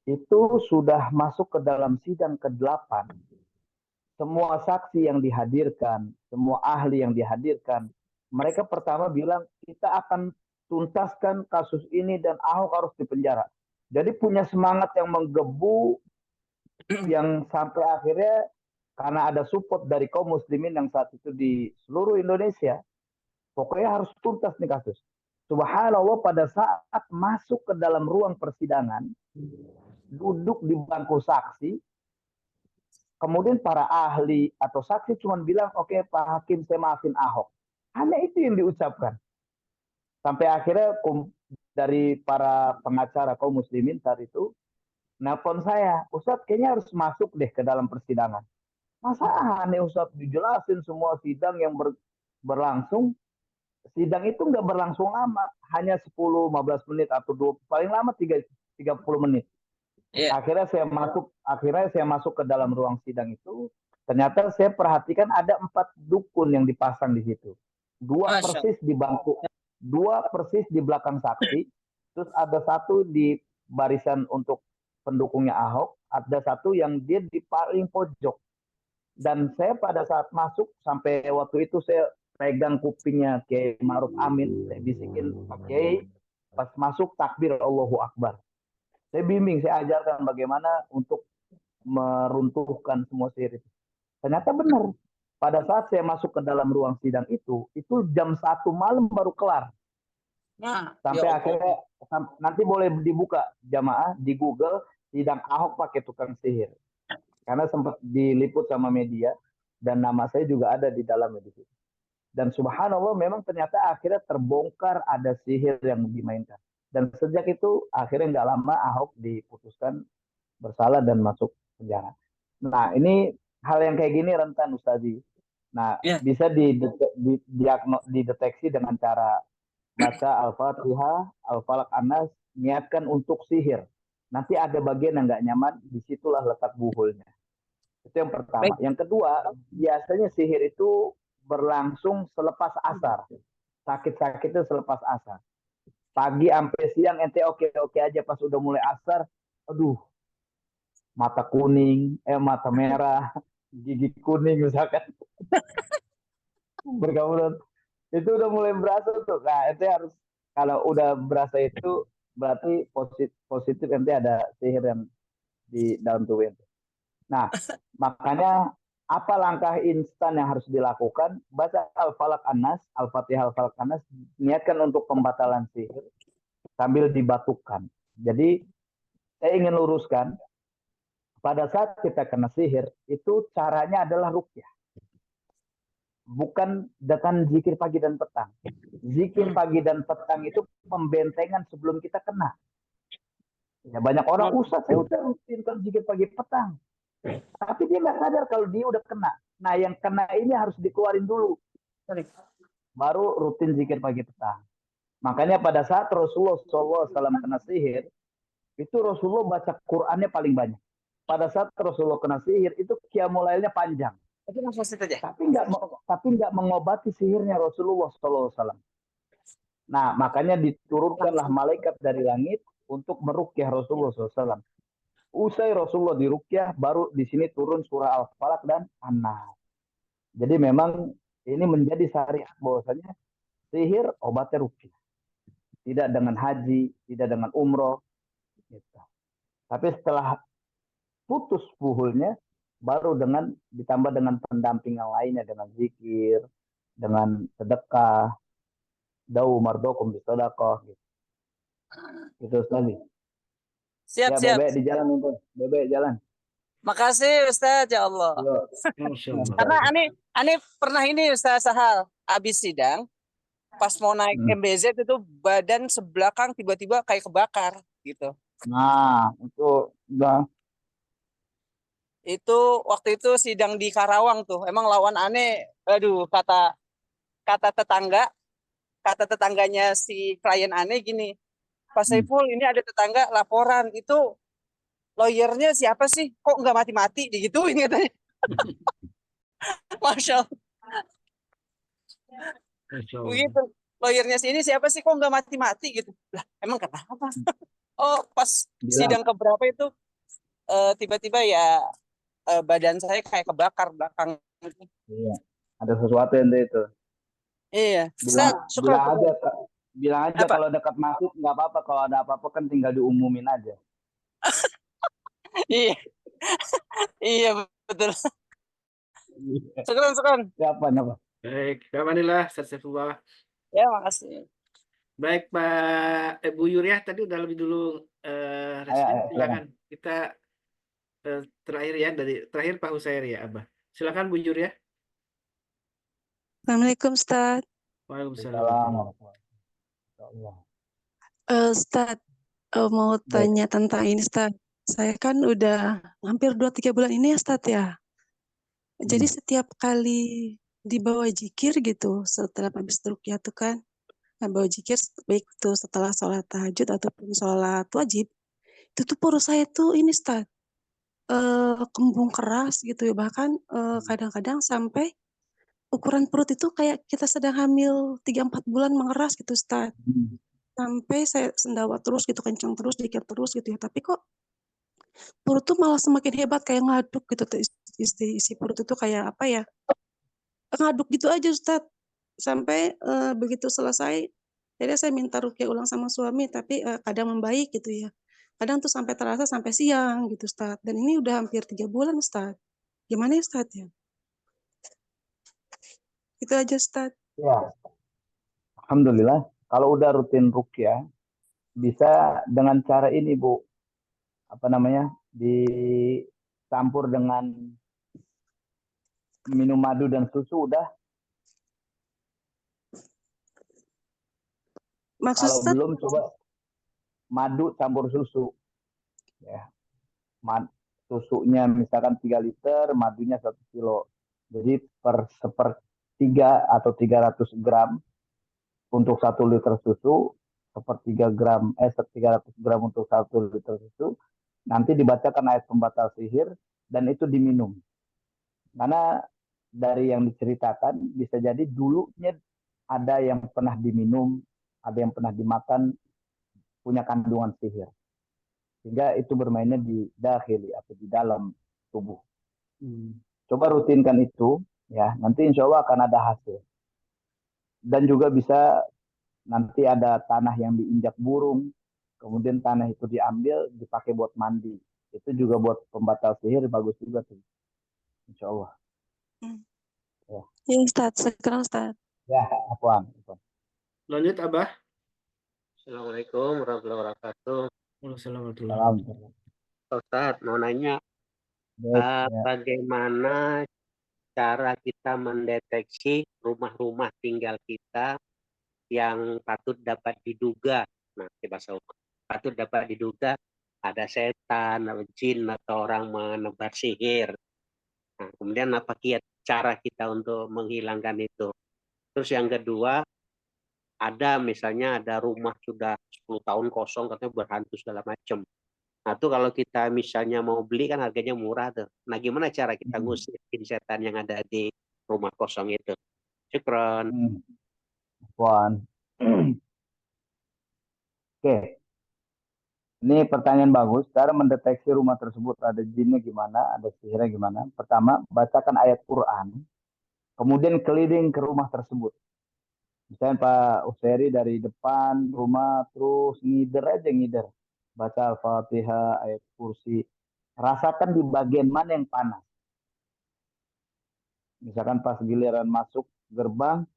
itu sudah masuk ke dalam sidang ke-8. Semua saksi yang dihadirkan, semua ahli yang dihadirkan, mereka pertama bilang kita akan tuntaskan kasus ini dan Ahok harus dipenjara. Jadi punya semangat yang menggebu yang sampai akhirnya karena ada support dari kaum muslimin yang saat itu di seluruh Indonesia, pokoknya harus tuntas nih kasus. Subhanallah pada saat masuk ke dalam ruang persidangan, duduk di bangku saksi, kemudian para ahli atau saksi cuma bilang, oke Pak Hakim saya maafin Ahok. Hanya itu yang diucapkan. Sampai akhirnya dari para pengacara kaum muslimin saat itu nelpon saya, Ustadz kayaknya harus masuk deh ke dalam persidangan. Masa aneh Ustadz dijelasin semua sidang yang berlangsung. Sidang itu nggak berlangsung lama, hanya 10-15 menit atau 20, paling lama 30 menit. Iya. Akhirnya saya masuk ke dalam ruang sidang itu. Ternyata saya perhatikan ada 4 dukun yang dipasang di situ. 2 Masya persis di bangku, 2 persis di belakang saksi. Terus ada 1 di barisan untuk pendukungnya Ahok, ada 1 yang dia di paling pojok. Dan saya pada saat masuk, sampai waktu itu saya pegang kupingnya Kiai Ma'ruf Amin, saya bisikin, Pak Kiai, pas masuk takbir Allahu Akbar. Saya bimbing, saya ajarkan bagaimana untuk meruntuhkan semua sihir itu. Ternyata benar. Pada saat saya masuk ke dalam ruang sidang itu jam 1 malam baru kelar. Nah, Sampai ya akhirnya, nanti boleh dibuka jamaah di Google, sidang Ahok pakai tukang sihir. Karena sempat diliput sama media, dan nama saya juga ada di dalamnya di situ. Dan subhanallah memang ternyata akhirnya terbongkar ada sihir yang dimainkan. Dan sejak itu akhirnya nggak lama Ahok diputuskan bersalah dan masuk penjara. Nah ini hal yang kayak gini rentan Ustazi. Nah ya. bisa dideteksi dengan cara baca Al-Fatihah, Al-Falaq, An-Nas, niatkan untuk sihir. Nanti ada bagian yang nggak nyaman, disitulah letak buhulnya. Itu yang pertama. Baik. Yang kedua, biasanya sihir itu berlangsung selepas asar. Sakit-sakitnya selepas asar. Pagi sampai siang ente oke-oke aja, pas udah mulai asar, aduh, mata kuning, mata merah, gigi kuning misalkan. Bergabung itu udah mulai berasa tuh. Nah, ente harus, kalau udah berasa itu berarti positif ente ada sihir yang di dalam tubuh ente. Nah, makanya apa langkah instan yang harus dilakukan? Baca Al-Falaq An-Nas, Al-Fatihah Al-Falaq An-Nas, niatkan untuk pembatalan sihir sambil dibatukan. Jadi, saya ingin luruskan, pada saat kita kena sihir, itu caranya adalah ruqyah. Bukan dengan zikir pagi dan petang. Zikir pagi dan petang itu pembentengan sebelum kita kena. Ya, banyak orang, Ustaz, saya udah rutinkan zikir pagi petang. Tapi dia nggak sadar kalau dia udah kena. Nah, yang kena ini harus dikeluarin dulu. Baru rutin zikir pagi petang. Makanya pada saat Rasulullah SAW kena sihir, itu Rasulullah baca Qur'annya paling banyak. Pada saat Rasulullah kena sihir, itu qiyamul lailnya panjang. Tapi nggak mengobati sihirnya Rasulullah SAW. Nah, makanya diturunkanlah malaikat dari langit untuk meruqyah Rasulullah SAW. Usai Rasulullah diruqyah, baru di sini turun surah Al-Falaq dan An-Nas. Jadi memang ini menjadi syariat bahwasanya sihir obatnya ruqyah. Tidak dengan haji, tidak dengan umroh. Gitu. Tapi setelah putus buhulnya, baru ditambah dengan pendampingan lainnya, dengan zikir, dengan sedekah, da'u mardokum bisadaqah. Gitu. Itu sekali. Siap, Ya, siap. Bebek di jalan itu. Bebek jalan. Makasih Ustaz, ya Allah. Karena Ani pernah ini Ustaz Sahal, habis sidang, pas mau naik MBZ itu badan sebelakang tiba-tiba kayak kebakar gitu. Nah, itu udah. Itu waktu itu sidang di Karawang tuh. Emang lawan Ane, aduh, kata tetangganya si klien Ane gini, Pak Saiful ini ada tetangga laporan, itu lawyernya siapa sih? Kok nggak mati-mati? Digituin katanya. Masya Allah. Begitu. Lawyernya sini siapa sih? Kok nggak mati-mati gitu? Lah, emang kenapa? Oh, pas sidang keberapa itu tiba-tiba ya badan saya kayak kebakar belakang. Iya. Ada sesuatu yang itu. Iya. Bilang aja apa? Kalau dekat masuk nggak apa-apa, kalau ada apa-apa kan tinggal diumumin aja. Iya. Iya betul. Syukran. Siapa? Baik, Alhamdulillah, Saifullah. Ya, makasih. Baik, Pak Bu Yuriah tadi udah lebih dulu. Silakan. Kita terakhir ya, dari terakhir Pak Husairi ya, Abah. Silakan Bu Jur ya. Assalamualaikum Ustaz. Waalaikumsalam Salam. warahmatullahi Allah. Ustaz, mau Baik. tanya tentang ini Ustaz. Saya kan udah hampir 2-3 bulan ini ya Ustaz ya. Jadi setiap kali dibawa zikir gitu setelah habis ruqyah tuh kan, bawa zikir baik itu setelah sholat tahajud ataupun sholat wajib, itu tuh perut saya tuh ini Ustaz, kembung keras gitu ya, bahkan kadang-kadang sampai ukuran perut itu kayak kita sedang hamil 3-4 bulan mengeras gitu Ustaz. Sampai saya sendawa terus gitu, kencang terus, zikir terus gitu ya. Tapi kok perut tuh malah semakin hebat kayak ngaduk gitu tuh isi perut itu kayak apa ya? Ngaduk gitu aja Ustaz. Sampai begitu selesai, jadi saya minta ruqyah ulang sama suami, tapi kadang membaik gitu ya. Kadang tuh sampai terasa sampai siang gitu Ustaz. Dan ini udah hampir 3 bulan Ustaz. Gimana ya Ustaz ya? Itu aja Ustaz. Ya, alhamdulillah. Kalau udah rutin ruqyah, bisa dengan cara ini Bu, apa namanya, dicampur dengan minum madu dan susu udah. Maksud Kalau Ustaz, belum coba madu campur susu, ya. Susunya misalkan 3 liter, madunya 1 kilo. Jadi per sepertiga atau 300 gram untuk 1 liter susu, 300 gram untuk 1 liter susu. Nanti dibacakan ayat pembatal sihir dan itu diminum. Karena dari yang diceritakan bisa jadi dulunya ada yang pernah diminum, ada yang pernah dimakan punya kandungan sihir. Sehingga itu bermainnya di dakhili atau di dalam tubuh. Coba rutinkan itu, ya. Nanti insya Allah akan ada hasil. Dan juga bisa nanti ada tanah yang diinjak burung, kemudian tanah itu diambil dipakai buat mandi. Itu juga buat pembatal sihir bagus juga tuh. Insya Allah. Ya, ya Ustaz, sekarang Ustaz. ya Afwan. Lanjut Abah. Assalamualaikum warahmatullahi wabarakatuh. Waalaikumsalam warahmatullahi Salam. wabarakatuh. Ustaz, mau nanya Baik, ya. bagaimana cara kita mendeteksi rumah-rumah tinggal kita yang patut dapat diduga, nah di bahasa umum, patut dapat diduga ada setan, atau jin, atau orang menebar sihir. Nah, kemudian apa cara kita untuk menghilangkan itu? Terus yang kedua, ada misalnya ada rumah sudah 10 tahun kosong katanya berhantu segala macam. Nah, itu kalau kita misalnya mau beli kan harganya murah tuh. Nah, gimana cara kita ngusir setan yang ada di rumah kosong itu? Syukron. Afwan. Oke. Ini pertanyaan bagus. Cara mendeteksi rumah tersebut ada jinnya gimana, ada sihirnya gimana. Pertama, bacakan ayat Quran. Kemudian keliling ke rumah tersebut. Misalnya Pak Useri dari depan rumah terus ngider. Baca Al-Fatihah, ayat kursi. Rasakan di bagian mana yang panas. Misalkan pas giliran masuk gerbang,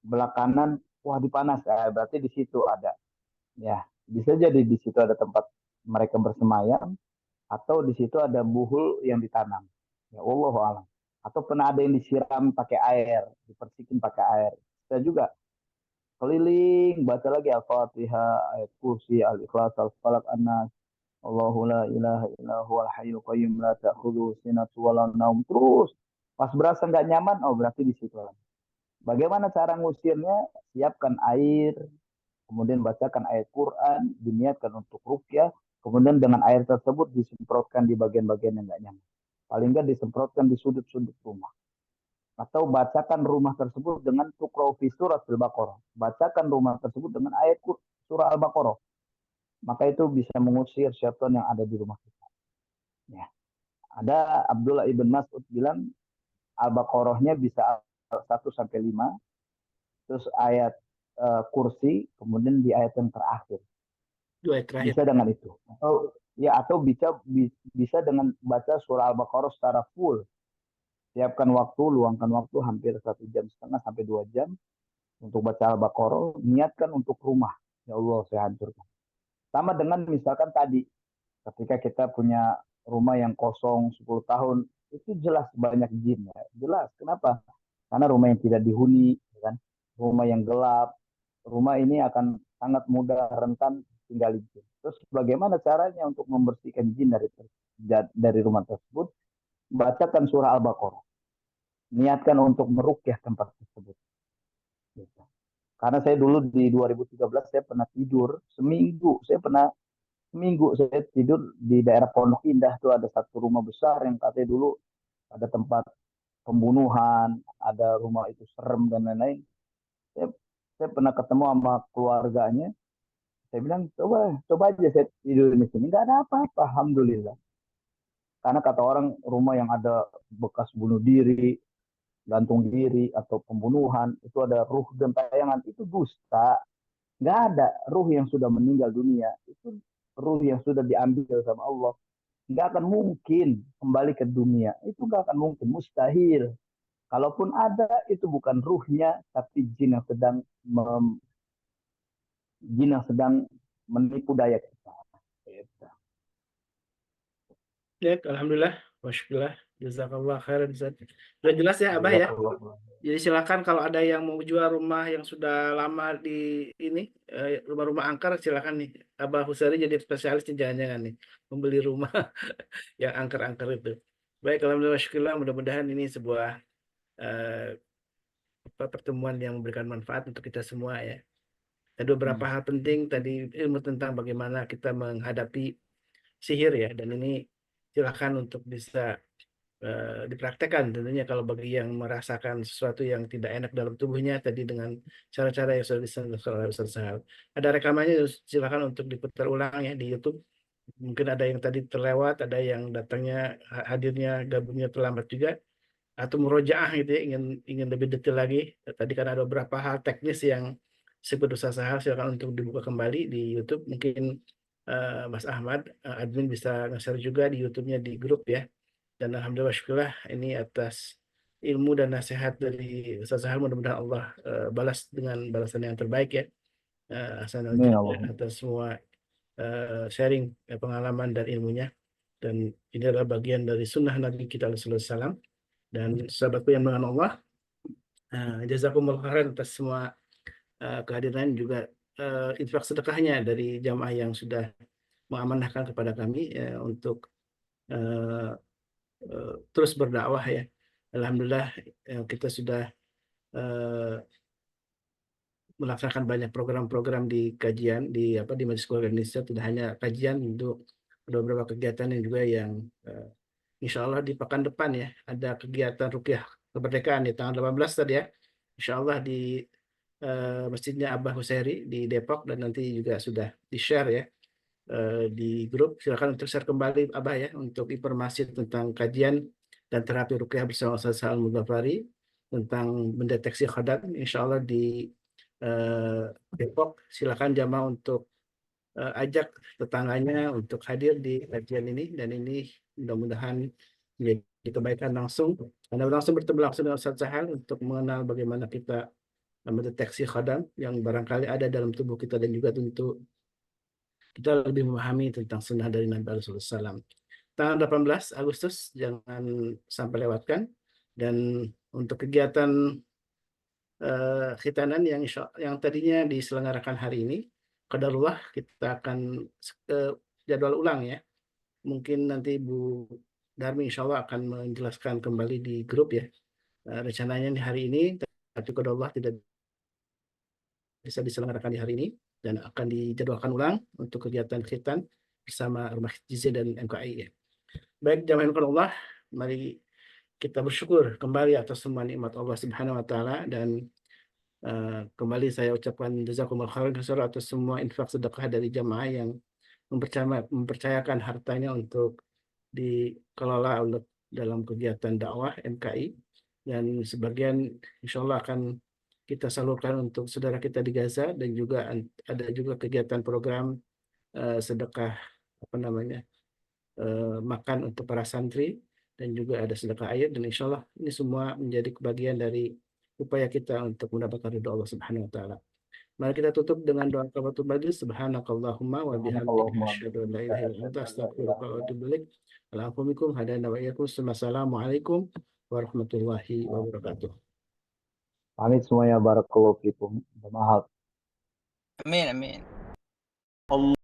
belah kanan, wah dipanas. Berarti di situ ada. Ya, bisa jadi di situ ada tempat mereka bersemayam, atau di situ ada buhul yang ditanam. Ya Allah alam. Atau pernah ada yang disiram pakai air, dipersikin pakai air. Bisa juga keliling baca lagi Al-Fatihah, ayat kursi, Al-Ikhlas, Al-Falaq, An-Nas. Allahu la ilaha illa huwal hayyul qayyum la ta'khudhuhu sinatun wa la naum. Terus pas berasa nggak nyaman, oh berarti di situ. Bagaimana cara ngusirnya? Siapkan air, kemudian bacakan ayat Quran, diniatkan untuk ruqyah, kemudian dengan air tersebut disemprotkan di bagian-bagian yang nggak nyaman. Paling nggak disemprotkan di sudut-sudut rumah. Atau bacakan rumah tersebut dengan tuqra'u fi surat Al-Baqarah. Bacakan rumah tersebut dengan ayat surah Al-Baqarah. Maka itu bisa mengusir syaitan yang ada di rumah kita. Ya. Ada Abdullah ibn Mas'ud bilang Al-Baqarahnya bisa 1-5, terus ayat kursi, kemudian di ayat yang terakhir. 2 ayat terakhir. Bisa dengan itu. Atau bisa dengan baca surah Al-Baqarah secara full. Siapkan waktu, luangkan waktu hampir 1,5 jam sampai 2 jam untuk baca Al-Baqarah. Niatkan untuk rumah. Ya Allah, saya hancurkan. Sama dengan misalkan tadi, ketika kita punya rumah yang kosong 10 tahun, itu jelas banyak jin ya. Jelas. Kenapa? Karena rumah yang tidak dihuni, ya kan? Rumah yang gelap, rumah ini akan sangat mudah rentan tinggal jin. Terus bagaimana caranya untuk membersihkan jin dari rumah tersebut? Bacakan surah Al-Baqarah. Niatkan untuk meruqyah tempat tersebut. Gitu. Karena saya dulu di 2013 saya pernah tidur seminggu. Saya tidur di daerah Pondok Indah, tuh ada satu rumah besar yang katanya dulu ada tempat pembunuhan, ada rumah itu serem dan lain-lain. Saya, saya pernah ketemu sama keluarganya. Saya bilang coba aja saya tidur di sini, nggak ada apa-apa, alhamdulillah. Karena kata orang rumah yang ada bekas bunuh diri, gantung diri atau pembunuhan itu ada ruh gentayangan, itu dusta. Nggak ada ruh yang sudah meninggal dunia, itu ruh yang sudah diambil sama Allah. Nggak akan mungkin kembali ke dunia, itu nggak akan mungkin, mustahil. Kalaupun ada, itu bukan ruhnya, tapi jin yang sedang menipu daya kita. Ya, alhamdulillah, wasyukurillah, jazakallah khairan Ustaz. Sudah jelas ya Abah ya. Jadi silakan kalau ada yang mau jual rumah yang sudah lama di ini rumah-rumah angker, silakan nih Abah Husari jadi spesialis nih, jangan-jangan nih membeli rumah yang angker-angker itu. Baik, alhamdulillah, wasyukurillah, mudah-mudahan ini sebuah pertemuan yang memberikan manfaat untuk kita semua ya. Ada beberapa hal penting tadi, ilmu tentang bagaimana kita menghadapi sihir ya, dan ini silakan untuk bisa dipraktekkan tentunya kalau bagi yang merasakan sesuatu yang tidak enak dalam tubuhnya tadi dengan cara-cara yang sudah disampaikan oleh Ustaz Sahal. Ada rekamannya, silakan untuk diputar ulang ya di YouTube. Mungkin ada yang tadi terlewat, ada yang datangnya hadirnya gabungnya terlambat juga, atau murojaah gitu ya, ingin lebih detail lagi. Tadi kan ada beberapa hal teknis yang disebut Ustaz Sahal, silakan untuk dibuka kembali di YouTube. Mungkin Mas Ahmad admin bisa nge-share juga di YouTube-nya di grup ya. Dan alhamdulillah syukurlah ini atas ilmu dan nasihat dari Ustaz Sahal, mudah-mudahan Allah balas dengan balasan yang terbaik ya. Hasanah atas semua sharing pengalaman dan ilmunya. Dan ini adalah bagian dari sunnah Nabi kita SAW. Dan sahabatku yang dengan Allah, jazakumullah khairan atas semua kehadiran juga infak sedekahnya dari jamaah yang sudah mengamanahkan kepada kami untuk terus berdakwah ya. Alhamdulillah kita sudah melaksanakan banyak program-program di kajian di Majelis Keluarga Indonesia. Tidak hanya kajian, untuk ada beberapa kegiatan yang juga yang insya Allah di pekan depan ya ada kegiatan ruqyah kemerdekaan di tanggal 18 tadi ya. Insya Allah di Masjidnya Abah Husairi di Depok, dan nanti juga sudah di-share ya di grup. Silakan untuk share kembali Abah ya untuk informasi tentang kajian dan terapi ruqyah bersama Ustaz Sa'al Mudhafari tentang mendeteksi khadat, insya Allah di Depok. Silakan jamaah untuk ajak tetangganya untuk hadir di kajian ini, dan ini mudah-mudahan menjadi kebaikan langsung. Anda langsung bertemu langsung dengan Ustaz Sahal untuk mengenal bagaimana kita mendeteksi khadat yang barangkali ada dalam tubuh kita, dan juga tentu kita lebih memahami tentang sunnah dari Nabi SAW. Tanggal 18 Agustus jangan sampai lewatkan. Dan untuk kegiatan khitanan yang tadinya diselenggarakan hari ini, qadarullah kita akan jadwal ulang ya. Mungkin nanti Bu Darmi insya Allah akan menjelaskan kembali di grup ya. Rencananya di hari ini, tapi qadarullah tidak bisa diselenggarakan di hari ini, dan akan dijadwalkan ulang untuk kegiatan khitan bersama Rumah Jizi dan MKI ya. Baik jamaah Allah, mari kita bersyukur kembali atas semua nikmat Allah Subhanahu wa taala, dan kembali saya ucapkan jazakumullah khairan atas semua infak sedekah dari jamaah yang mempercayakan hartanya untuk dikelola dalam kegiatan dakwah MKI, dan sebagian insya Allah akan kita salurkan untuk saudara kita di Gaza, dan juga ada juga kegiatan program sedekah makan untuk para santri, dan juga ada sedekah air, dan insya Allah ini semua menjadi kebagian dari upaya kita untuk mendapatkan ridho Allah Subhanahu wa taala. Mari kita tutup dengan doa kafaratul majlis. Subhanakallahumma wa bihamdika Subhanakallahumma asyhadu an la ilaha illa anta astaghfiruka wa atubu ilaik. Alhamdulillah hadana wa iyyakum. Assalamualaikum warahmatullahi wabarakatuh. Pamit semuanya, barakallahu fikum. Mohon maaf. Amin, amin. Allah